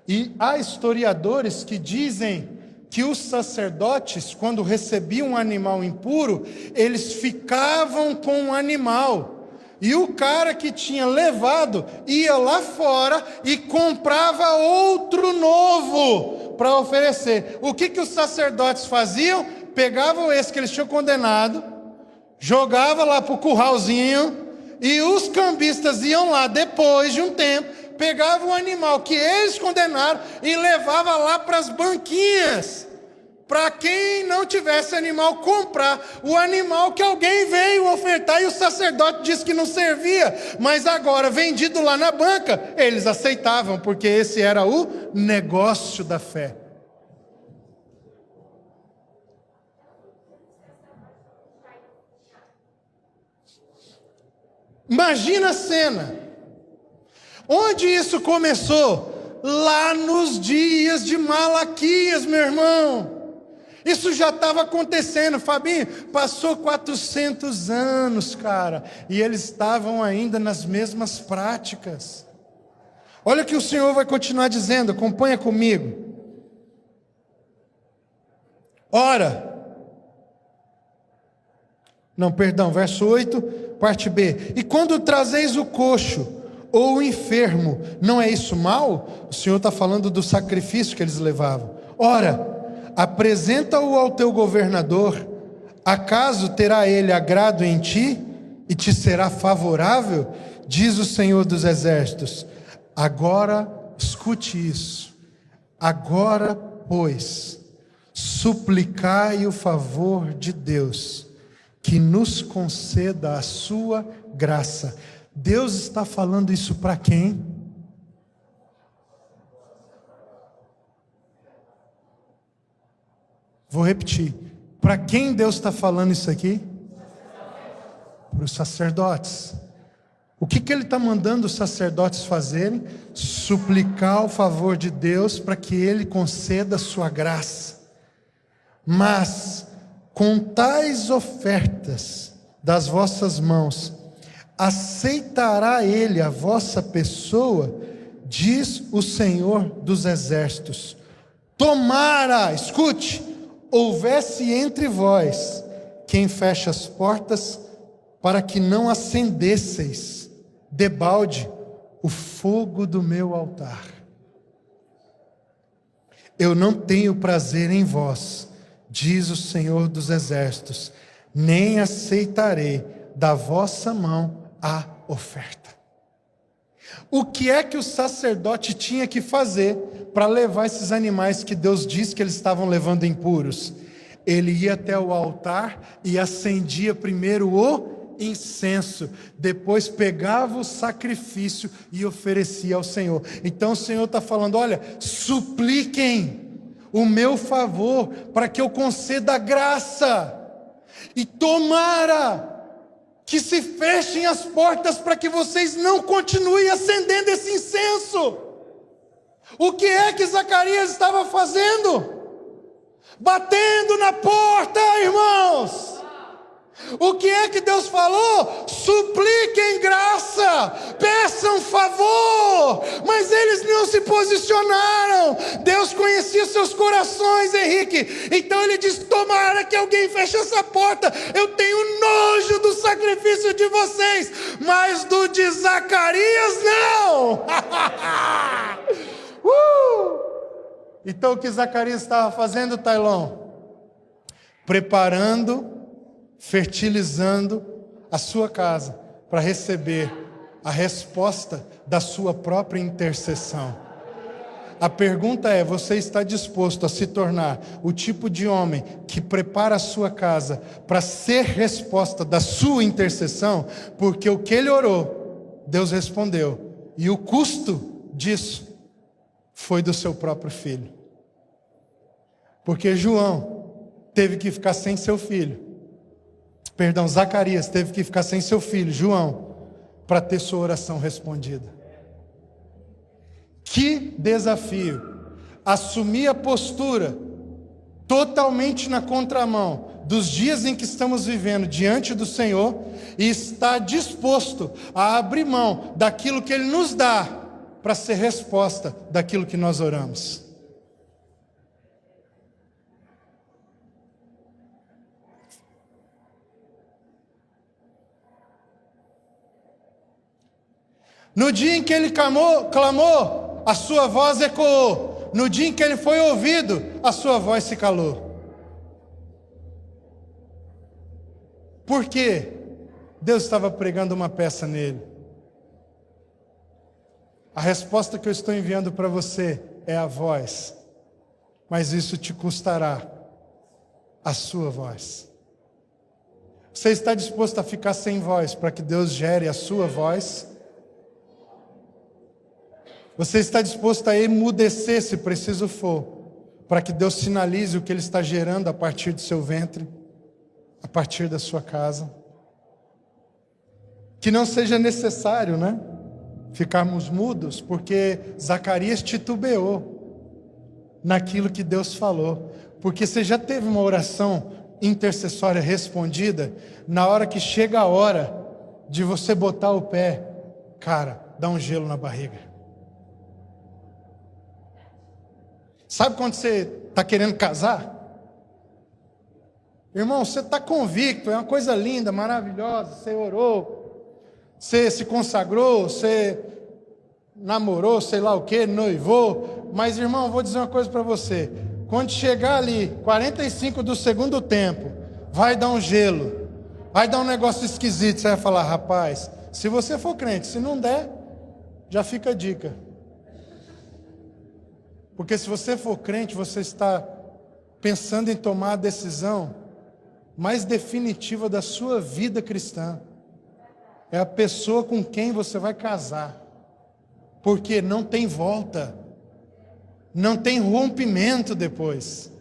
Speaker 1: E há historiadores que dizem que os sacerdotes, quando recebiam um animal impuro, eles ficavam com o animal. E o cara que tinha levado ia lá fora e comprava outro novo para oferecer. O que os sacerdotes faziam? Pegavam esse que eles tinham condenado, jogava lá para o curralzinho, e os cambistas iam lá depois de um tempo, pegavam o animal que eles condenaram e levavam lá para as banquinhas, para quem não tivesse animal comprar o animal que alguém veio ofertar e o sacerdote disse que não servia, mas agora vendido lá na banca, eles aceitavam, porque esse era o negócio da fé. Imagina a cena. Onde isso começou? Lá nos dias de Malaquias, meu irmão. Isso já estava acontecendo, Fabinho. Passou 400 anos, cara. E eles estavam ainda nas mesmas práticas. Olha o que o Senhor vai continuar dizendo. Acompanha comigo. Ora. Não, perdão, verso 8, parte B. E quando trazeis o coxo ou o enfermo, não é isso mal? O Senhor está falando do sacrifício que eles levavam. Ora, apresenta-o ao teu governador. Acaso terá ele agrado em ti e te será favorável? Diz o Senhor dos Exércitos. Agora, escute isso. Agora, pois, suplicai o favor de Deus, que nos conceda a sua graça. Deus está falando isso para quem? Vou repetir. Para quem Deus está falando isso aqui? Para os sacerdotes. O que Ele está mandando os sacerdotes fazerem? Suplicar o favor de Deus para que Ele conceda a sua graça. Mas com tais ofertas das vossas mãos, aceitará Ele a vossa pessoa, diz o Senhor dos Exércitos. Tomara, escute, houvesse entre vós quem fecha as portas, para que não acendesseis debalde o fogo do meu altar. Eu não tenho prazer em vós, diz o Senhor dos Exércitos, nem aceitarei da vossa mão a oferta. O que é que o sacerdote tinha que fazer para levar esses animais que Deus disse que eles estavam levando impuros? Ele ia até o altar e acendia primeiro o incenso, depois pegava o sacrifício e oferecia ao Senhor. Então o Senhor está falando, olha, supliquem o meu favor, para que eu conceda graça, e tomara que se fechem as portas, para que vocês não continuem acendendo esse incenso. O que é que Zacarias estava fazendo? Batendo na porta, irmãos. O que é que Deus falou? Supliquem graça, peçam favor, mas eles não não se posicionaram. Deus conhecia seus corações, Henrique. Então ele diz: tomara que alguém feche essa porta. Eu tenho nojo do sacrifício de vocês, mas do de Zacarias não. Então o que Zacarias estava fazendo, Tailon? Preparando, fertilizando a sua casa para receber a resposta da sua própria intercessão. A pergunta é: você está disposto a se tornar o tipo de homem que prepara a sua casa para ser resposta da sua intercessão? Porque o que ele orou, Deus respondeu, e o custo disso foi do seu próprio filho. Porque teve que ficar sem seu filho. Zacarias teve que ficar sem seu filho, João, para ter sua oração respondida. Que desafio! Assumir a postura totalmente na contramão dos dias em que estamos vivendo diante do Senhor e estar disposto a abrir mão daquilo que Ele nos dá para ser resposta daquilo que nós oramos. No dia em que ele clamou, a sua voz ecoou. No dia em que ele foi ouvido, a sua voz se calou. Por quê? Deus estava pregando uma peça nele. A resposta que eu estou enviando para você é a voz, mas isso te custará a sua voz. Você está disposto a ficar sem voz para que Deus gere a sua voz? Você está disposto a emudecer, se preciso for, para que Deus sinalize o que Ele está gerando a partir do seu ventre, a partir da sua casa? Que não seja necessário, ficarmos mudos, porque Zacarias titubeou naquilo que Deus falou. Porque você já teve uma oração intercessória respondida, na hora que chega a hora de você botar o pé, cara, dá um gelo na barriga. Sabe quando você está querendo casar? Irmão, você está convicto, é uma coisa linda, maravilhosa, você orou, você se consagrou, você namorou, sei lá o que, noivou, mas irmão, eu vou dizer uma coisa para você: quando chegar ali, 45 do segundo tempo, vai dar um gelo, vai dar um negócio esquisito, você vai falar: rapaz, se você for crente, se não der, já fica a dica. Porque se você for crente, você está pensando em tomar a decisão mais definitiva da sua vida cristã. É a pessoa com quem você vai casar. Porque não tem volta. Não tem rompimento depois.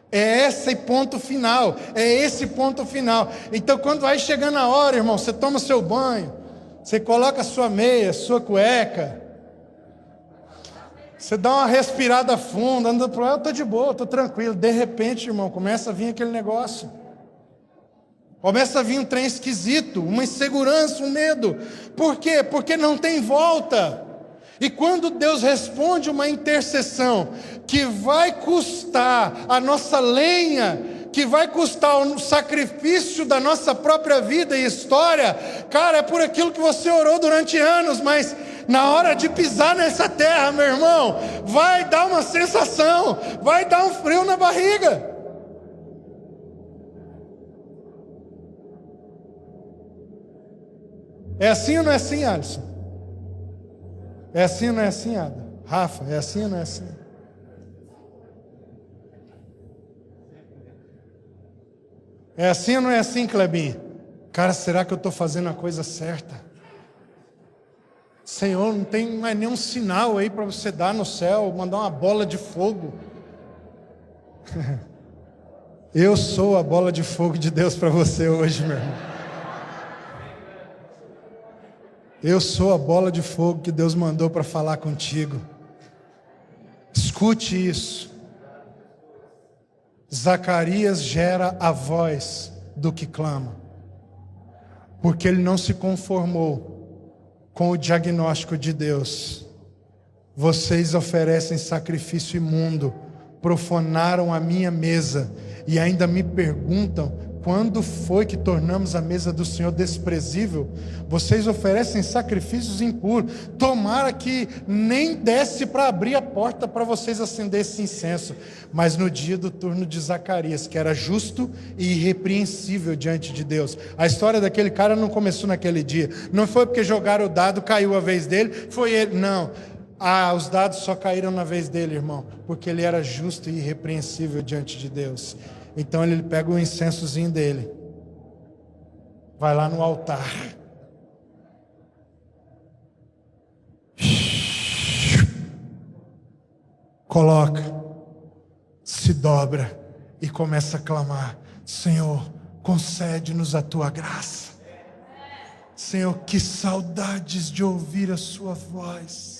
Speaker 1: É esse ponto final. É esse ponto final. Então quando vai chegando a hora, irmão, você toma seu banho, você coloca a sua meia, sua cueca, você dá uma respirada funda, anda para lá, eu estou de boa, estou tranquilo. De repente, irmão, começa a vir aquele negócio. Começa a vir um trem esquisito, uma insegurança, um medo. Por quê? Porque não tem volta. E quando Deus responde uma intercessão que vai custar a nossa lenha, que vai custar o sacrifício da nossa própria vida e história, cara, é por aquilo que você orou durante anos, mas na hora de pisar nessa terra, meu irmão, vai dar uma sensação, vai dar um frio na barriga. É assim ou não é assim, Alisson? É assim ou não é assim, Ada? Rafa, é assim ou não é assim? É assim ou não é assim, Clebinho? Cara, será que eu estou fazendo a coisa certa? Senhor, não tem mais nenhum sinal aí para você dar no céu, mandar uma bola de fogo. Eu sou a bola de fogo de Deus para você hoje, meu irmão. Eu sou a bola de fogo que Deus mandou para falar contigo. Escute isso. Zacarias gera a voz do que clama, porque ele não se conformou com o diagnóstico de Deus, vocês oferecem sacrifício imundo, profanaram a minha mesa e ainda me perguntam quando foi que tornamos a mesa do Senhor desprezível. Vocês oferecem sacrifícios impuros. Tomara que nem desse para abrir a porta para vocês acender esse incenso. Mas no dia do turno de Zacarias, que era justo e irrepreensível diante de Deus. A história daquele cara não começou naquele dia. Não foi porque jogaram o dado, caiu a vez dele, foi ele. Não. Os dados só caíram na vez dele, irmão, porque ele era justo e irrepreensível diante de Deus. Então ele pega o incensozinho dele, vai lá no altar, coloca, se dobra e começa a clamar: Senhor, concede-nos a tua graça. Senhor, que saudades de ouvir a sua voz.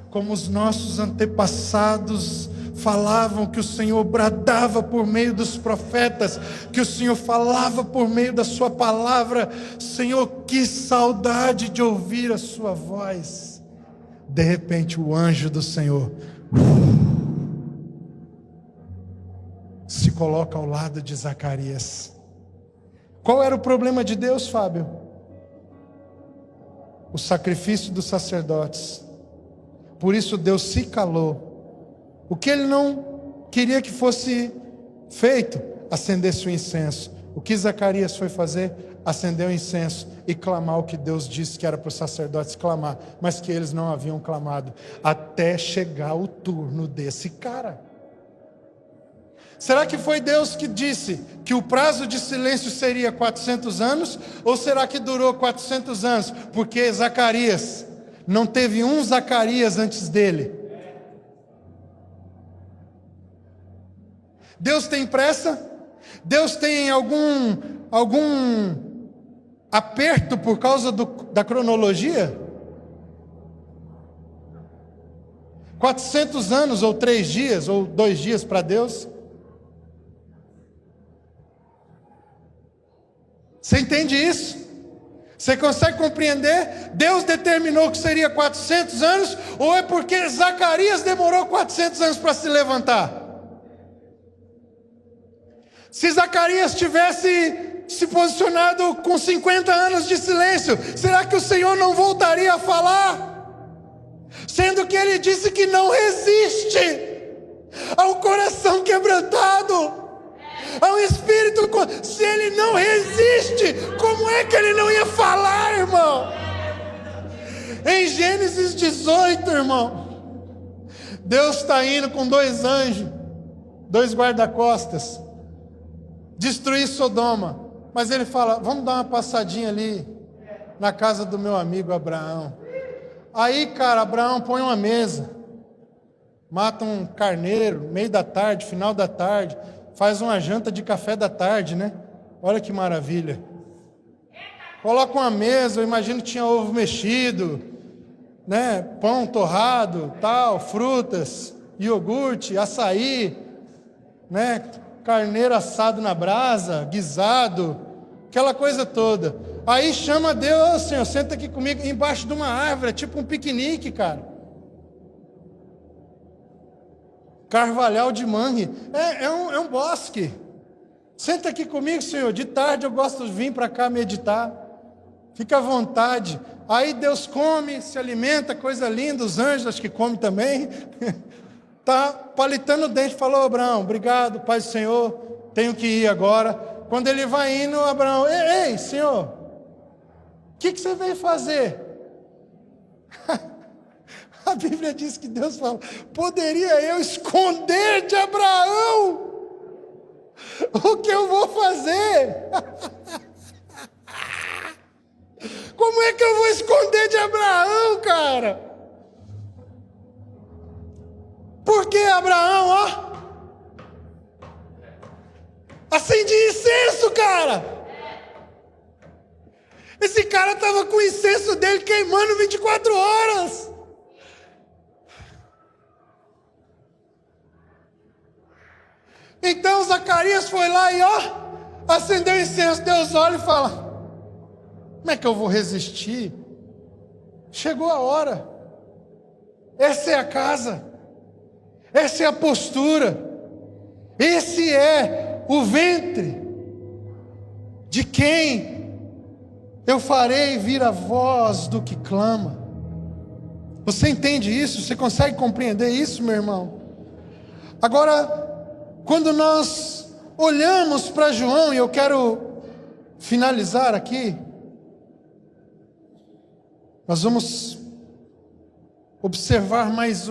Speaker 1: Como os nossos antepassados falavam que o Senhor bradava por meio dos profetas, que o Senhor falava por meio da sua palavra. Senhor, que saudade de ouvir a sua voz. De repente o anjo do Senhor se coloca ao lado de Zacarias. Qual era o problema de Deus, Fábio? O sacrifício dos sacerdotes. Por isso Deus se calou. O que ele não queria que fosse feito, acendesse o incenso. O que Zacarias foi fazer? Acender o incenso e clamar o que Deus disse que era para os sacerdotes clamar, mas que eles não haviam clamado, até chegar o turno desse cara. Será que foi Deus que disse que o prazo de silêncio seria 400 anos? Ou será que durou 400 anos? Porque Zacarias, não teve um Zacarias antes dele. Deus tem pressa? Deus tem algum aperto por causa da cronologia? 400 anos, ou 3 dias, ou 2 dias para Deus? Você entende isso? Você consegue compreender? Deus determinou que seria 400 anos, ou é porque Zacarias demorou 400 anos para se levantar? Se Zacarias tivesse se posicionado com 50 anos de silêncio, será que o Senhor não voltaria a falar? Sendo que ele disse que não resiste ao coração quebrantado, ao espírito. Se ele não resiste, como é que ele não ia falar, irmão? Em Gênesis 18, irmão, Deus está indo com 2 anjos, 2 guarda-costas, destruir Sodoma. Mas ele fala: vamos dar uma passadinha ali na casa do meu amigo Abraão. Aí, cara, Abraão põe uma mesa, mata um carneiro, meio da tarde, final da tarde, faz uma janta de café da tarde, né? Olha que maravilha. Coloca uma mesa, eu imagino que tinha ovo mexido, né? Pão torrado, tal, frutas, iogurte, açaí, né? Carneiro assado na brasa, guisado, aquela coisa toda. Aí chama Deus: ô Senhor, senta aqui comigo embaixo de uma árvore, é tipo um piquenique, cara. Carvalhal de mangue, é um bosque. Senta aqui comigo, Senhor, de tarde eu gosto de vir para cá meditar. Fica à vontade. Aí Deus come, se alimenta, coisa linda, os anjos acho que comem também. Tá palitando o dente, falou: Abraão, obrigado, Pai do Senhor, tenho que ir agora. Quando ele vai indo, Abraão: ei, Senhor, o que você veio fazer? A Bíblia diz que Deus fala: poderia eu esconder de Abraão o que eu vou fazer? Como é que eu vou esconder de Abraão, cara? Porque Abraão, ó, acende incenso, cara. Esse cara estava com o incenso dele queimando 24 horas. Então Zacarias foi lá e ó, acendeu o incenso. Deus olha e fala: como é que eu vou resistir? Chegou a hora. Essa é a casa, essa é a postura, esse é o ventre de quem eu farei vir a voz do que clama. Você entende isso? Você consegue compreender isso, meu irmão? Agora, quando nós olhamos para João, e eu quero finalizar aqui, nós vamos observar mais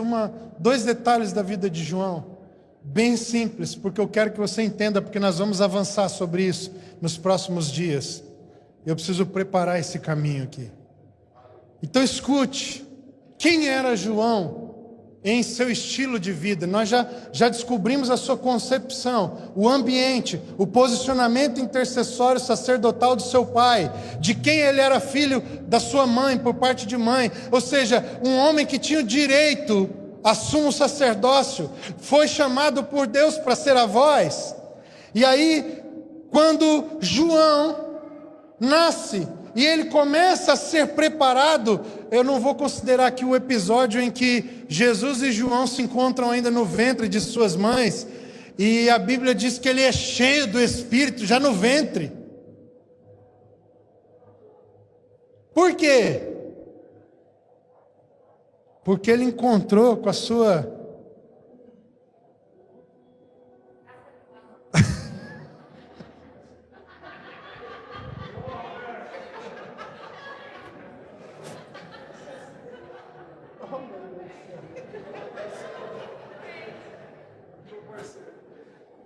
Speaker 1: dois detalhes da vida de João, bem simples, porque eu quero que você entenda, porque nós vamos avançar sobre isso nos próximos dias. Eu preciso preparar esse caminho aqui. Então escute, quem era João em seu estilo de vida? Nós já descobrimos a sua concepção, o ambiente, o posicionamento intercessório sacerdotal do seu pai, de quem ele era filho da sua mãe, por parte de mãe, ou seja, um homem que tinha o direito a sumo sacerdócio, foi chamado por Deus para ser a voz. E aí, quando João nasce e ele começa a ser preparado, eu não vou considerar aqui o episódio em que Jesus e João se encontram ainda no ventre de suas mães, e a Bíblia diz que ele é cheio do Espírito já no ventre. Por quê? Porque ele encontrou com a sua...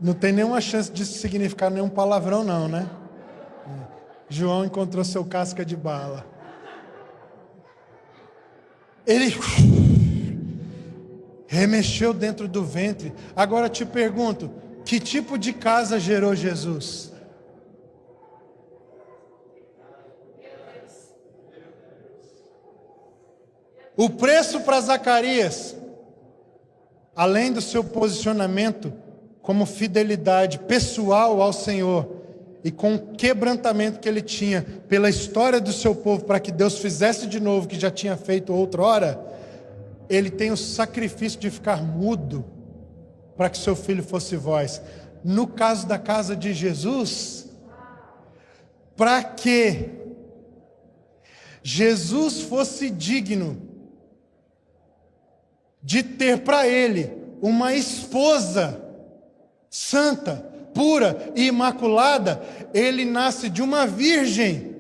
Speaker 1: Não tem nenhuma chance disso significar nenhum palavrão não, né? João encontrou seu casca de bala. Ele remexeu dentro do ventre. Agora te pergunto, que tipo de casa gerou Jesus? O preço para Zacarias, além do seu posicionamento como fidelidade pessoal ao Senhor e com o quebrantamento que ele tinha pela história do seu povo, para que Deus fizesse de novo o que já tinha feito outrora, ele tem o sacrifício de ficar mudo para que seu filho fosse voz. No caso da casa de Jesus, para que Jesus fosse digno de ter para ele uma esposa santa, pura e imaculada, ele nasce de uma virgem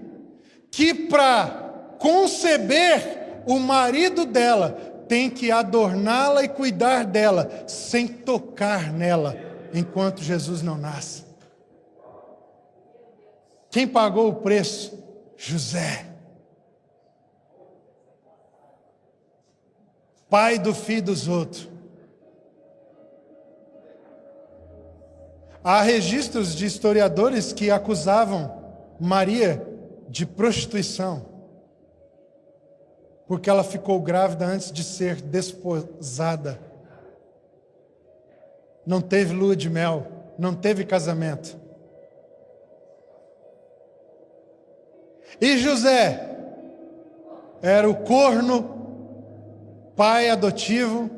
Speaker 1: que, para conceber o marido dela, tem que adorná-la e cuidar dela, sem tocar nela, enquanto Jesus não nasce. Quem pagou o preço? José, pai do filho dos outros. Há registros de historiadores que acusavam Maria de prostituição, porque ela ficou grávida antes de ser desposada. Não teve lua de mel, não teve casamento. E José era o corno, pai adotivo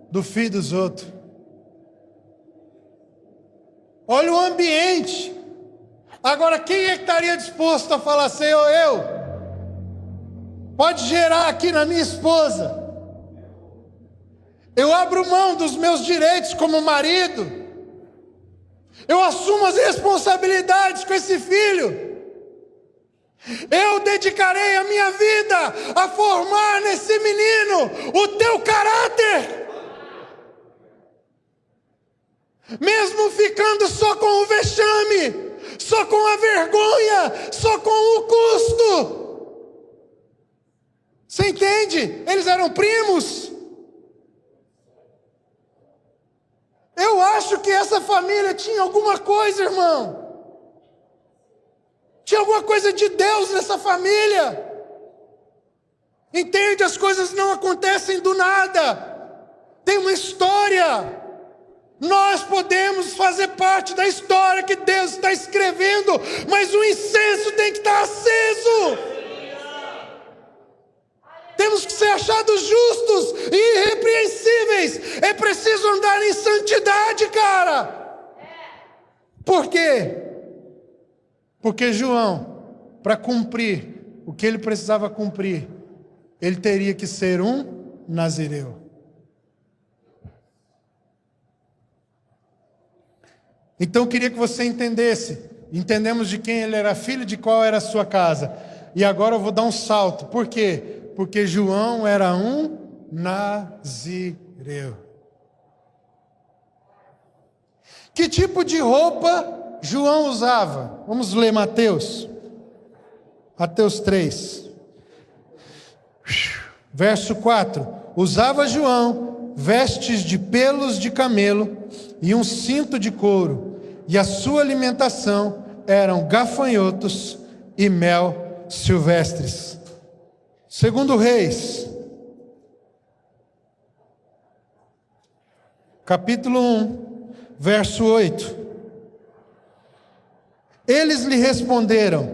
Speaker 1: do filho dos outros. Olha o ambiente. Agora, quem é que estaria disposto a falar assim, eu? Pode gerar aqui na minha esposa. Eu abro mão dos meus direitos como marido. Eu assumo as responsabilidades com esse filho. Eu dedicarei a minha vida a formar nesse menino o teu caráter. Mesmo ficando só com o vexame, só com a vergonha, só com o custo. Você entende? Eles eram primos. Eu acho que essa família tinha alguma coisa, irmão. Tinha alguma coisa de Deus nessa família. Entende? As coisas não acontecem do nada. Tem uma história. Nós podemos fazer parte da história que Deus está escrevendo, mas o incenso tem que estar aceso. Temos temos que ser achados justos e irrepreensíveis. É preciso andar em santidade, cara. Por quê? Porque João, para cumprir o que ele precisava cumprir, ele teria que ser um nazireu. Então eu queria que você entendesse. Entendemos de quem ele era filho, de qual era a sua casa. E agora eu vou dar um salto. Por quê? Porque João era um nazireu. Que tipo de roupa João usava? Vamos ler Mateus. Mateus 3. Verso 4. Usava João vestes de pelos de camelo e um cinto de couro, e a sua alimentação eram gafanhotos e mel silvestres. Segundo Reis, capítulo 1, verso 8. Eles lhe responderam: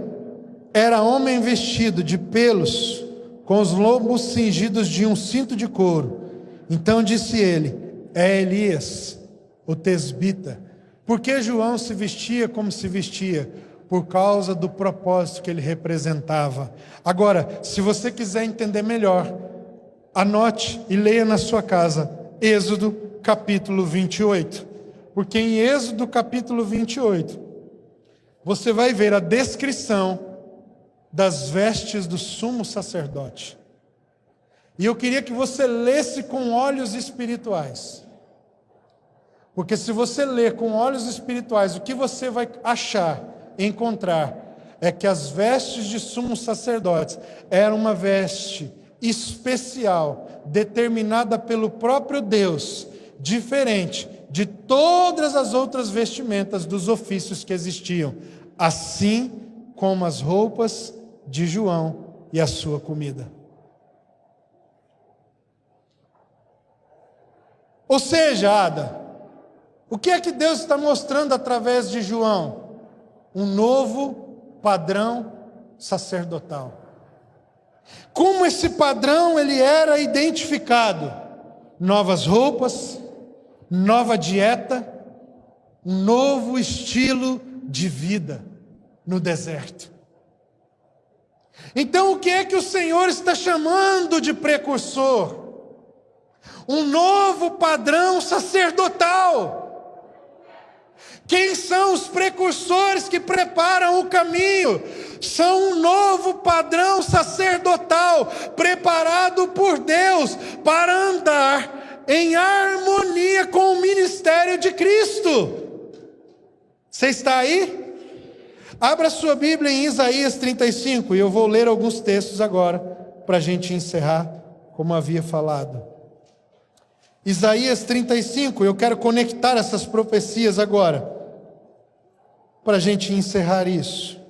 Speaker 1: era homem vestido de pelos, com os lombos cingidos de um cinto de couro. Então disse ele: é Elias, o tesbita. Por que João se vestia como se vestia? Por causa do propósito que ele representava. Agora, se você quiser entender melhor, anote e leia na sua casa Êxodo capítulo 28. Porque em Êxodo capítulo 28, você vai ver a descrição das vestes do sumo sacerdote. E eu queria que você lesse com olhos espirituais. Porque se você ler com olhos espirituais, o que você vai achar, encontrar, é que as vestes de sumo sacerdotes eram uma veste especial, determinada pelo próprio Deus, diferente de todas as outras vestimentas dos ofícios que existiam, assim como as roupas de João e a sua comida. Ou seja, Ada, o que é que Deus está mostrando através de João? Um novo padrão sacerdotal. Como esse padrão ele era identificado? Novas roupas, nova dieta, um novo estilo de vida no deserto. Então o que é que o Senhor está chamando de precursor? Um novo padrão sacerdotal. Quem são os precursores que preparam o caminho? São um novo padrão sacerdotal, preparado por Deus para andar em harmonia com o ministério de Cristo. Você está aí? Abra sua Bíblia em Isaías 35, e eu vou ler alguns textos agora, para a gente encerrar, como havia falado. Isaías 35, eu quero conectar essas profecias agora, para a gente encerrar isso.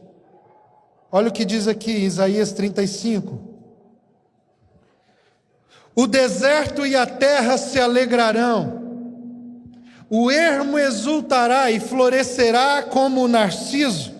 Speaker 1: Olha o que diz aqui, Isaías 35. O deserto e a terra se alegrarão, o ermo exultará e florescerá como o narciso,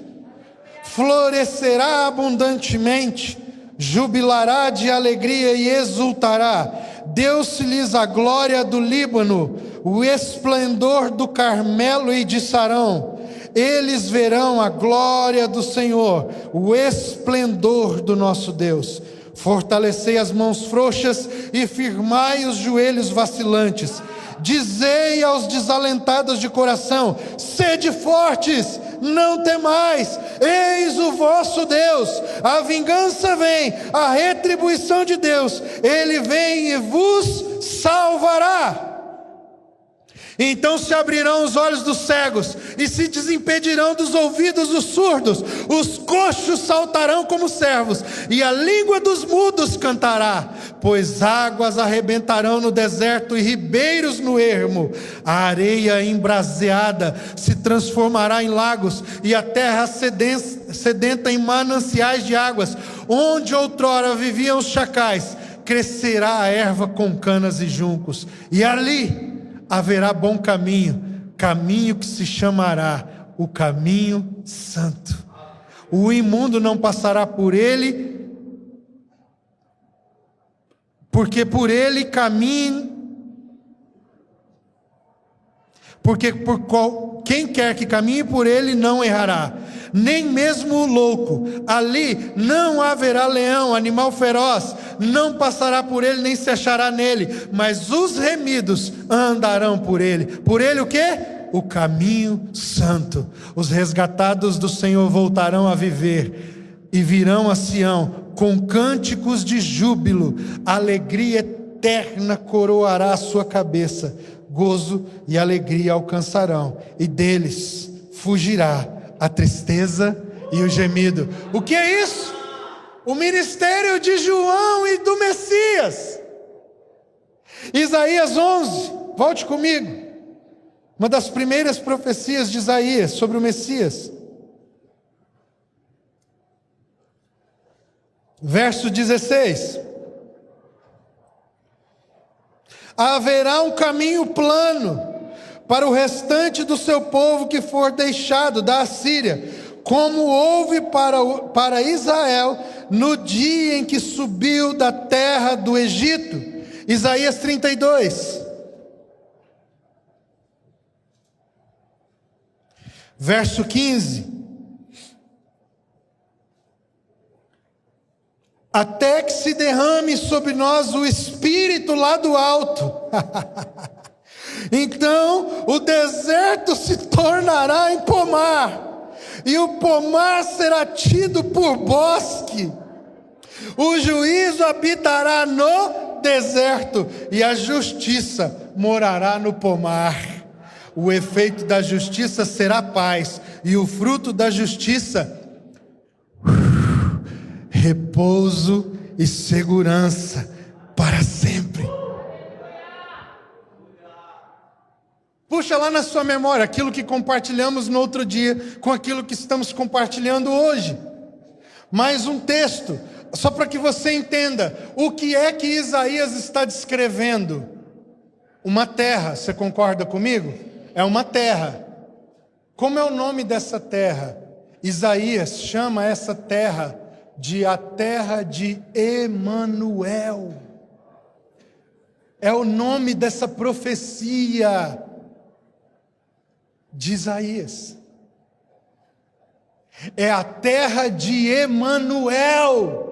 Speaker 1: florescerá abundantemente, jubilará de alegria e exultará. Deu-se-lhes a glória do Líbano, o esplendor do Carmelo e de Sarão. Eles verão a glória do Senhor, o esplendor do nosso Deus. Fortalecei as mãos frouxas e firmai os joelhos vacilantes. Dizei aos desalentados de coração: sede fortes, não temais, eis o vosso Deus. A vingança vem, a retribuição de Deus, Ele vem e vos salvará. Então se abrirão os olhos dos cegos, e se desimpedirão dos ouvidos dos surdos. Os coxos saltarão como servos, e a língua dos mudos cantará. Pois águas arrebentarão no deserto, e ribeiros no ermo. A areia embraseada se transformará em lagos, e a terra sedenta em mananciais de águas. Onde outrora viviam os chacais, crescerá a erva com canas e juncos. E ali haverá bom caminho, caminho que se chamará o caminho santo. O imundo não passará por ele, porque por ele caminhe, quem quer que caminhe por ele não errará, nem mesmo o louco. Ali não haverá leão, animal feroz, não passará por ele, nem se achará nele, mas os remidos andarão por ele. Por ele o quê? O caminho santo. Os resgatados do Senhor voltarão a viver e virão a Sião com cânticos de júbilo. Alegria eterna coroará a sua cabeça. Gozo e alegria alcançarão, e deles fugirá a tristeza e o gemido. O que é isso? O ministério de João e do Messias. Isaías 11, volte comigo. Uma das primeiras profecias de Isaías sobre o Messias. Verso 16. Haverá um caminho plano para o restante do seu povo que for deixado da Assíria, como houve para Israel no dia em que subiu da terra do Egito. Isaías 32. Verso 15. Até que se derrame sobre nós o Espírito lá do alto. Então o deserto se tornará em pomar, e o pomar será tido por bosque. O juízo habitará no deserto, e a justiça morará no pomar. O efeito da justiça será paz, e o fruto da justiça, repouso e segurança para sempre. Puxa lá na sua memória aquilo que compartilhamos no outro dia com aquilo que estamos compartilhando hoje. Mais um texto, só para que você entenda o que é que Isaías está descrevendo. Uma terra, você concorda comigo? É uma terra. Como é o nome dessa terra? Isaías chama essa terra de a terra de Emanuel. É o nome dessa profecia de Isaías. É a terra de Emanuel.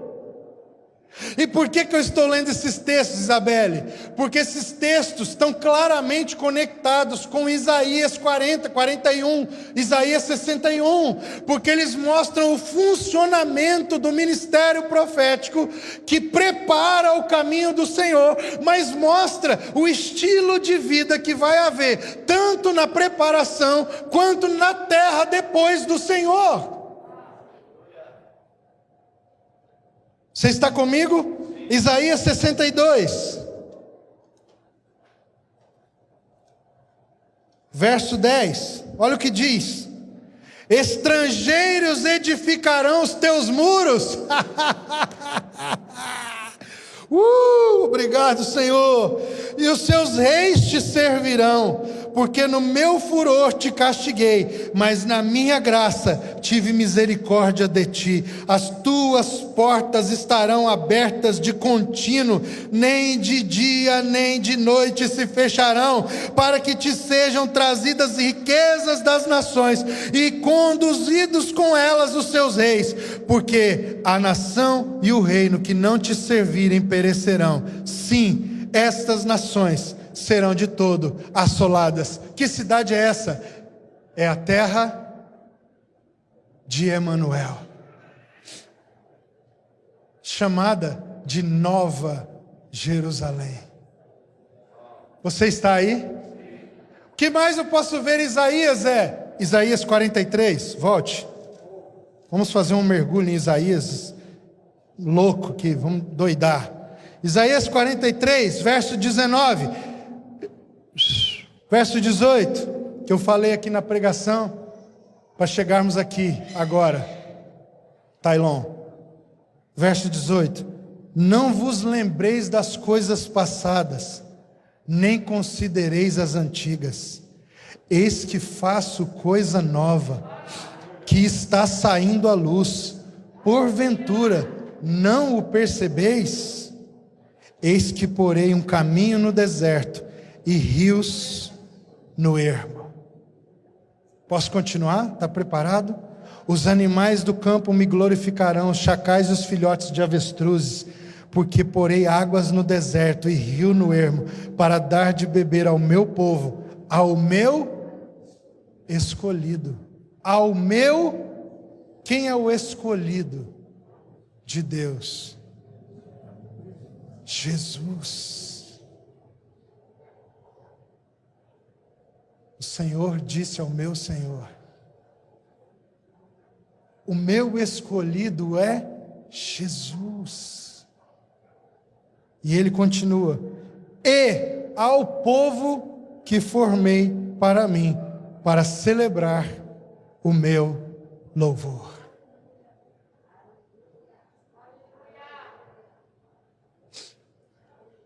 Speaker 1: E por que eu estou lendo esses textos, Isabelle? Porque esses textos estão claramente conectados com Isaías 40, 41, Isaías 61, porque eles mostram o funcionamento do ministério profético que prepara o caminho do Senhor, mas mostra o estilo de vida que vai haver, tanto na preparação quanto na terra depois do Senhor. Você está comigo? Isaías 62. Verso 10. Olha o que diz: estrangeiros edificarão os teus muros. Obrigado, Senhor. E os seus reis te servirão, porque no meu furor te castiguei, mas na minha graça tive misericórdia de ti. As tuas portas estarão abertas de contínuo, nem de dia nem de noite se fecharão, para que te sejam trazidas riquezas das nações e conduzidos com elas os seus reis, porque a nação e o reino que não te servirem perecerão. Sim, estas nações serão de todo assoladas. Que cidade é essa? É a terra de Emanuel, chamada de Nova Jerusalém. Você está aí? O que mais eu posso ver em Isaías Isaías 43, volte. Vamos fazer um mergulho em Isaías, louco aqui, vamos doidar. Isaías 43, verso 19, verso 18, que eu falei aqui na pregação, para chegarmos aqui agora, Tailon. Verso 18: não vos lembreis das coisas passadas, nem considereis as antigas. Eis que faço coisa nova, que está saindo à luz. Porventura não o percebeis? Eis que porei um caminho no deserto e rios no ermo. Posso continuar? Está preparado? Os animais do campo me glorificarão, os chacais e os filhotes de avestruzes, porque porei águas no deserto e rio no ermo, para dar de beber ao meu povo, ao meu escolhido. Ao meu, quem é o escolhido de Deus? Jesus. O Senhor disse ao meu Senhor: o meu escolhido é Jesus. E ele continua: e ao povo que formei para mim, para celebrar o meu louvor.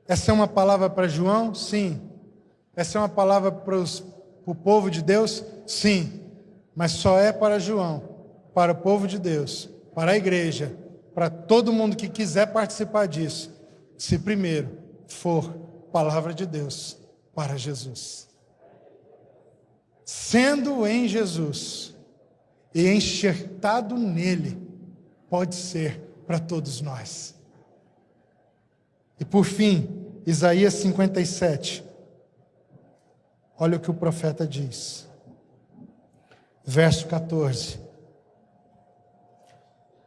Speaker 1: Essa é uma palavra para João? Sim. Essa é uma palavra para o povo de Deus? Sim. Mas só é para João, para o povo de Deus, para a igreja, para todo mundo que quiser participar disso, se primeiro for palavra de Deus para Jesus. Sendo em Jesus e enxertado nele, pode ser para todos nós. E por fim, Isaías 57. Olha o que o profeta diz. Verso 14.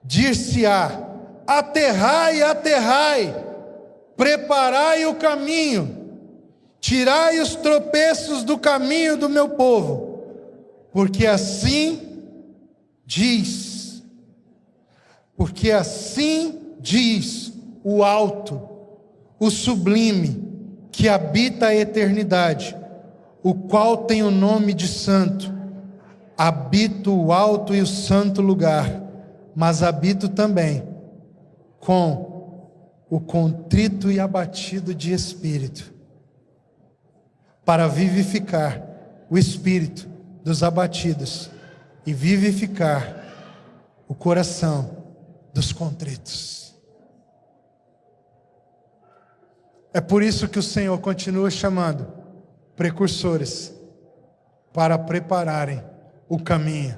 Speaker 1: Dir-se-á: aterrai, aterrai, preparai o caminho, tirai os tropeços do caminho do meu povo, porque assim diz o alto, o sublime, que habita a eternidade, o qual tem o nome de santo. Habito o alto e o santo lugar, mas habito também com o contrito e abatido de espírito, para vivificar o espírito dos abatidos e vivificar o coração dos contritos. É por isso que o Senhor continua chamando precursores para prepararem o caminho,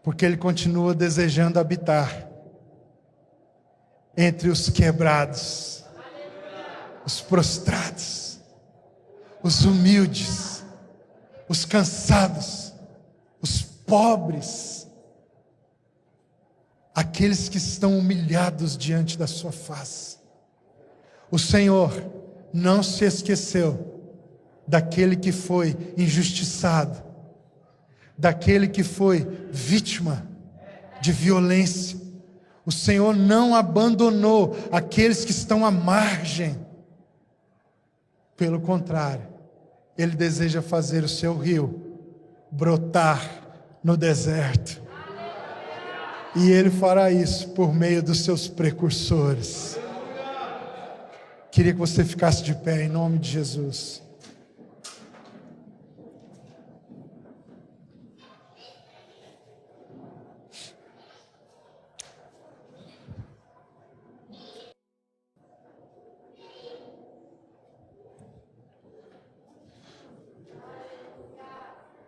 Speaker 1: porque Ele continua desejando habitar entre os quebrados, os prostrados, os humildes, os cansados, os pobres, aqueles que estão humilhados diante da sua face. O Senhor não se esqueceu daquele que foi injustiçado, daquele que foi vítima de violência. O Senhor não abandonou aqueles que estão à margem. Pelo contrário, Ele deseja fazer o seu rio brotar no deserto. E Ele fará isso por meio dos seus precursores. Queria que você ficasse de pé em nome de Jesus.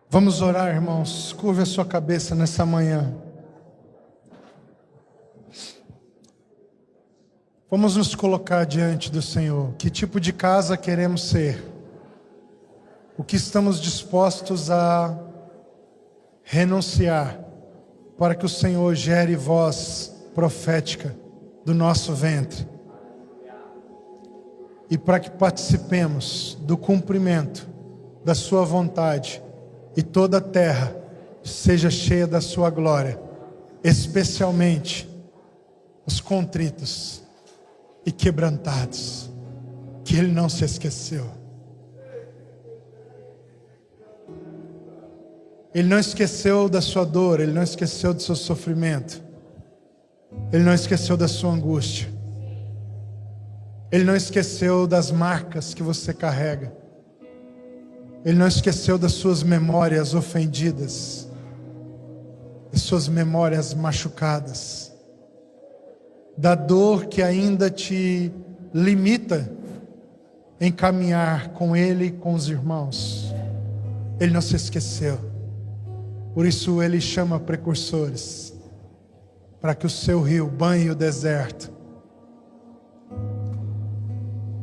Speaker 1: Vamos orar, irmãos. Curve a sua cabeça nessa manhã. Vamos nos colocar diante do Senhor. Que tipo de casa queremos ser? O que estamos dispostos a renunciar para que o Senhor gere voz profética do nosso ventre? E para que participemos do cumprimento da sua vontade e toda a terra seja cheia da sua glória, especialmente os contritos e quebrantados, que Ele não se esqueceu. Ele não esqueceu da sua dor, Ele não esqueceu do seu sofrimento, Ele não esqueceu da sua angústia, Ele não esqueceu das marcas que você carrega, Ele não esqueceu das suas memórias ofendidas, das suas memórias machucadas, da dor que ainda te limita em caminhar com Ele e com os irmãos. Ele não se esqueceu. Por isso Ele chama precursores, para que o seu rio banhe o deserto,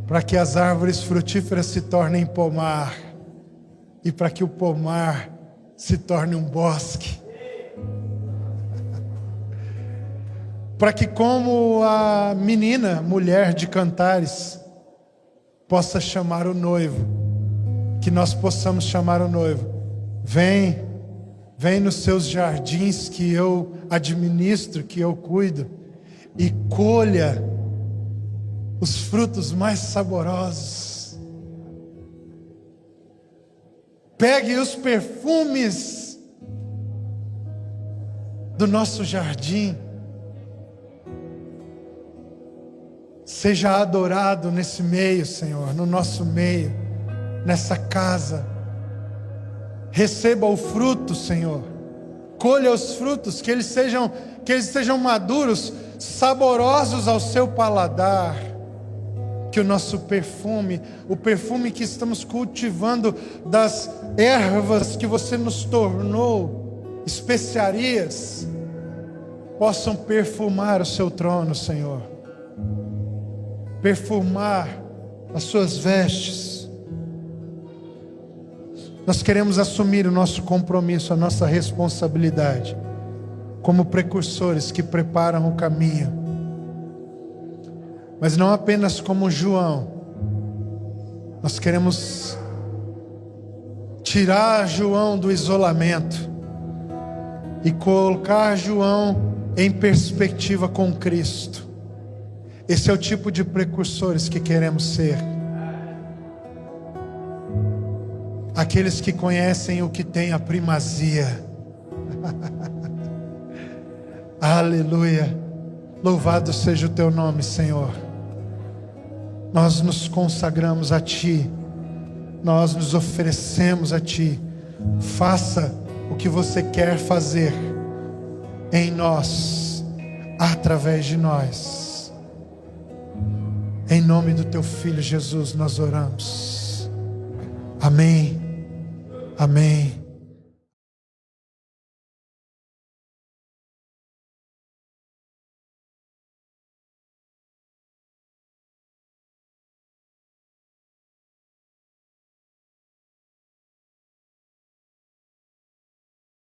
Speaker 1: para que as árvores frutíferas se tornem pomar, e para que o pomar se torne um bosque, para que, como a menina, mulher de Cantares, possa chamar o noivo, que nós possamos chamar o noivo. Vem nos seus jardins que eu administro, que eu cuido, e colha os frutos mais saborosos. Pegue os perfumes do nosso jardim. Seja adorado nesse meio, Senhor, no nosso meio, nessa casa. Receba o fruto, Senhor. Colha os frutos, que eles sejam maduros, saborosos ao seu paladar. Que o nosso perfume, o perfume que estamos cultivando das ervas que você nos tornou, especiarias, possam perfumar o seu trono, Senhor. Perfumar as suas vestes. Nós queremos assumir o nosso compromisso, a nossa responsabilidade, como precursores que preparam o caminho. Mas não apenas como João. Nós queremos tirar João do isolamento e colocar João em perspectiva com Cristo. Esse é o tipo de precursores que queremos ser. Aqueles que conhecem o que tem a primazia. Aleluia. Louvado seja o teu nome, Senhor. Nós nos consagramos a Ti. Nós nos oferecemos a Ti. Faça o que você quer fazer em nós, através de nós. Em nome do Teu Filho Jesus nós oramos. Amém. Amém.